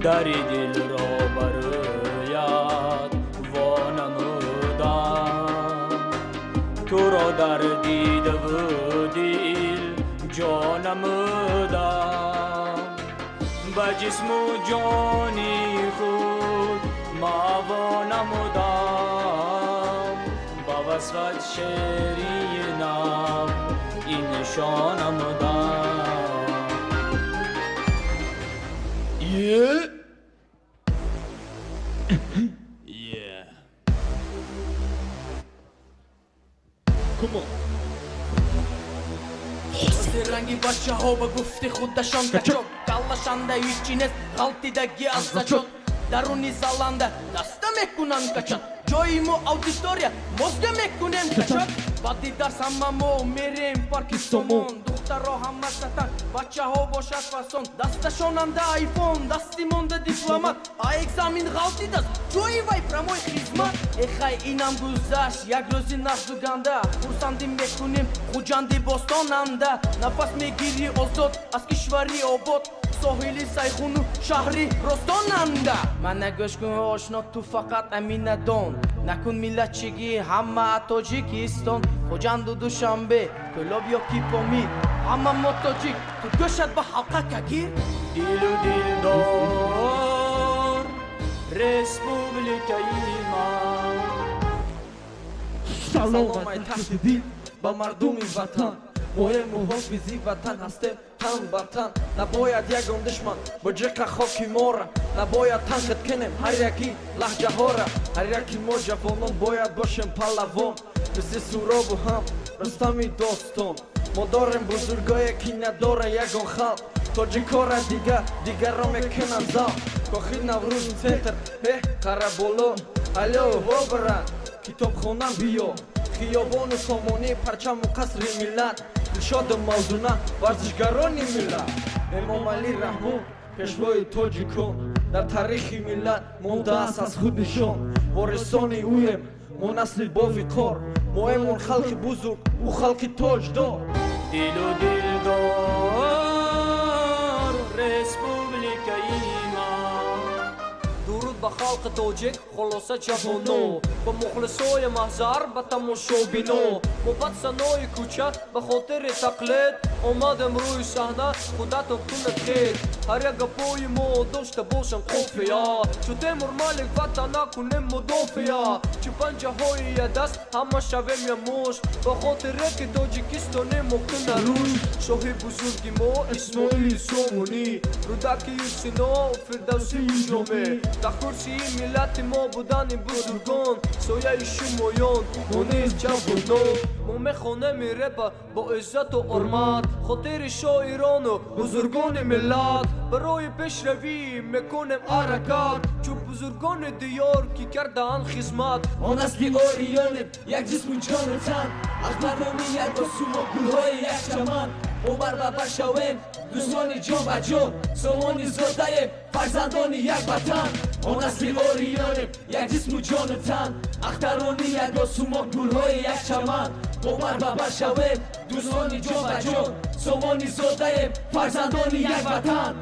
دری دل را برایت وانمودم، تو را در دیده و دل جانمودم، به جسم و جانی خود ما وانمودم، با وصفت شعری نم این نشانمودم. رنگی بچه ها به گفت خودشان کچک کلشانده هیچی نیست غلطیدگی از زچون درونی زالنده دسته میکنن کچک جایی مو اودیتوریا مزگه میکنیم کچک بعدی درس همه مو میریم پارکی سومون دختر را همه ستن بچه ها باشد فاسون دستشان انده ایفون دستی مونده دیپلمات آی اگزامین غلطی دست جایی وای پرموی خدمت اخای اینم گذشت یک روزی نزدوگنده خورسندی میکنیم خوجندی بستاننده نفس میگیری آزاد از کشوری آباد ساحلی سیخونو شهری رستاننده من نگوش کن آشنا تو فقط امینه دون نکن ملت چگی همه تاجیکستان خوجند و دوشنبه کلاب یا کیپامی همه ما تاجیک تو گوشت به حلقه کگیر دل و دل دار رسپوبلیکای من سلام ای تحصیدی با مردمی وطن مهم محافظی وطن هسته تن به تن نباید یگان دشمن با جق خاکی ما را نباید تنقید کنیم هر یکی لحجه ها را هر یکی ما جوانان باید باشیم پهلوان مثل سوراب و هم رستمی داستان ما داریم بزرگایی که نداره یگان خلق تاجیکا را دیگر را میکنن زم کاخی نوروز سنتر قره بالا الو ها برن کتاب خونم بیا خیابان و سامانه پرچم و قصر ملت دلشاد موزونه ورزشگرانی ملت امام علی رحمون پیشوای تاجیکان در تاریخ ملت مانده است از خود نشان وارثان اویم ما نسل با وقار ما امون خلق بزرگ او خلق تاجدار دل و دل دار رسپوبلیکای من درود به خلق تاجیک خلاصه جوانو با مخلصای محضر به تماشا بینو موبت سنای کوچه به خاطر تقلید آمدم روی صحنه خودتو کنه خید هر یک پای ما داشته باشم قفیا چو تیمور ملک وطن نکنیم مدافعه چو پنجه های دست همه شویم یا موش به خاطر که تاجیکستانی ما کنه روش شاهی بزرگی ما اسماعیل سامونی رودکی سینا فردوسی جامعه در کرسی ملت ما بودن بزرگان سایه شمایان ما نیز جوانان ما میخونه میره با عزت و حرمت خاطر شاعران و بزرگان ملت برای پیشروی میکنیم حرکت چو بزرگان دیار که کردن خدمت ما نسل آریانیم یک جسم و جان و تن از مردمی یک باسوم و گلهای یک چمن ما بر شویم دوستان جان و جان سامانی زاده فرزندان یک وطن ما نسل آریانیم یک جسم و جان و تن اخترانی یک باسوم و گلهای یک چمن ما بر شویم دوستان جان و جان سامانی زاده فرزندان یک وطن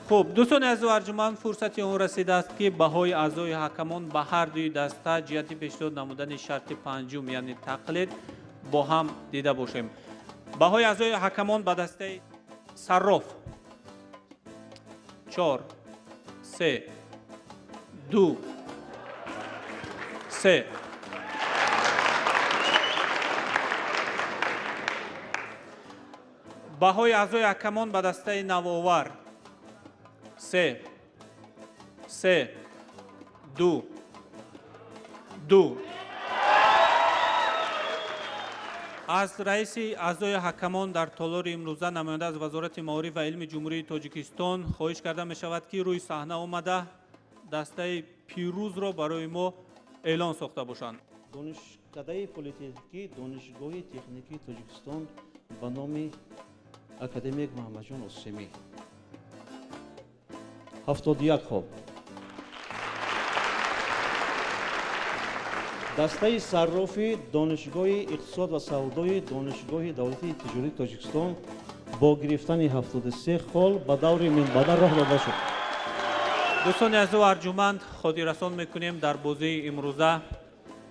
خب دوستان از ارجمند فرصتی اون رسیده است که بهای اعضای حکمان به هر دوی دسته جهت پیشنهاد نمودن شرط پنجم یعنی تقلید با هم دیده باشیم. بهای اعضای حکمان به دسته صراف 4 3 2 3 بهای اعضای حکمان به دسته نوآور 3 3 2 2 از رئیس اعضای حکمان در تالار امروزه نماینده از وزارت معارف و علم جمهوری تاجیکستان خواهش کرده می شود که روی صحنه آمده دسته پیروز را برای ما اعلان ساخته باشند. دانشکده پلیتکنیکی دانشگاه تکنیکی تاجیکستان به نام اکادمیک محمد جان عاصمی 71 خوب دسته صرافی دانشگاه اقتصاد و سودای دانشگاه دولتی تجاری تاجیکستان با گرفتن 73 خال به دور منبع راه داده شد. دوستان عزیز و ارجمند خودی رسان میکنیم در بازی امروزه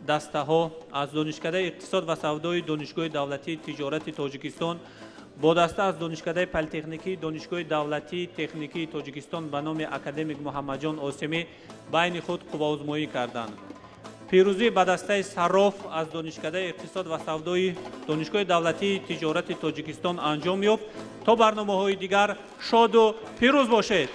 دسته ها از دانشکده اقتصاد و سودای دانشگاه دولتی تجارت تاجیکستان با دسته از دانشکده پلیتکنیکی دانشگاه دولتی تکنیکی تاجیکستان به نام اکادمیک محمد جان عاصمی بین خود قوازمایی کردند. پیروزی به دسته صراف از دانشکده اقتصاد و سودای دانشگاه دولتی تجارت تاجیکستان انجام یافت. تا برنامه‌های دیگر شاد و پیروز باشید.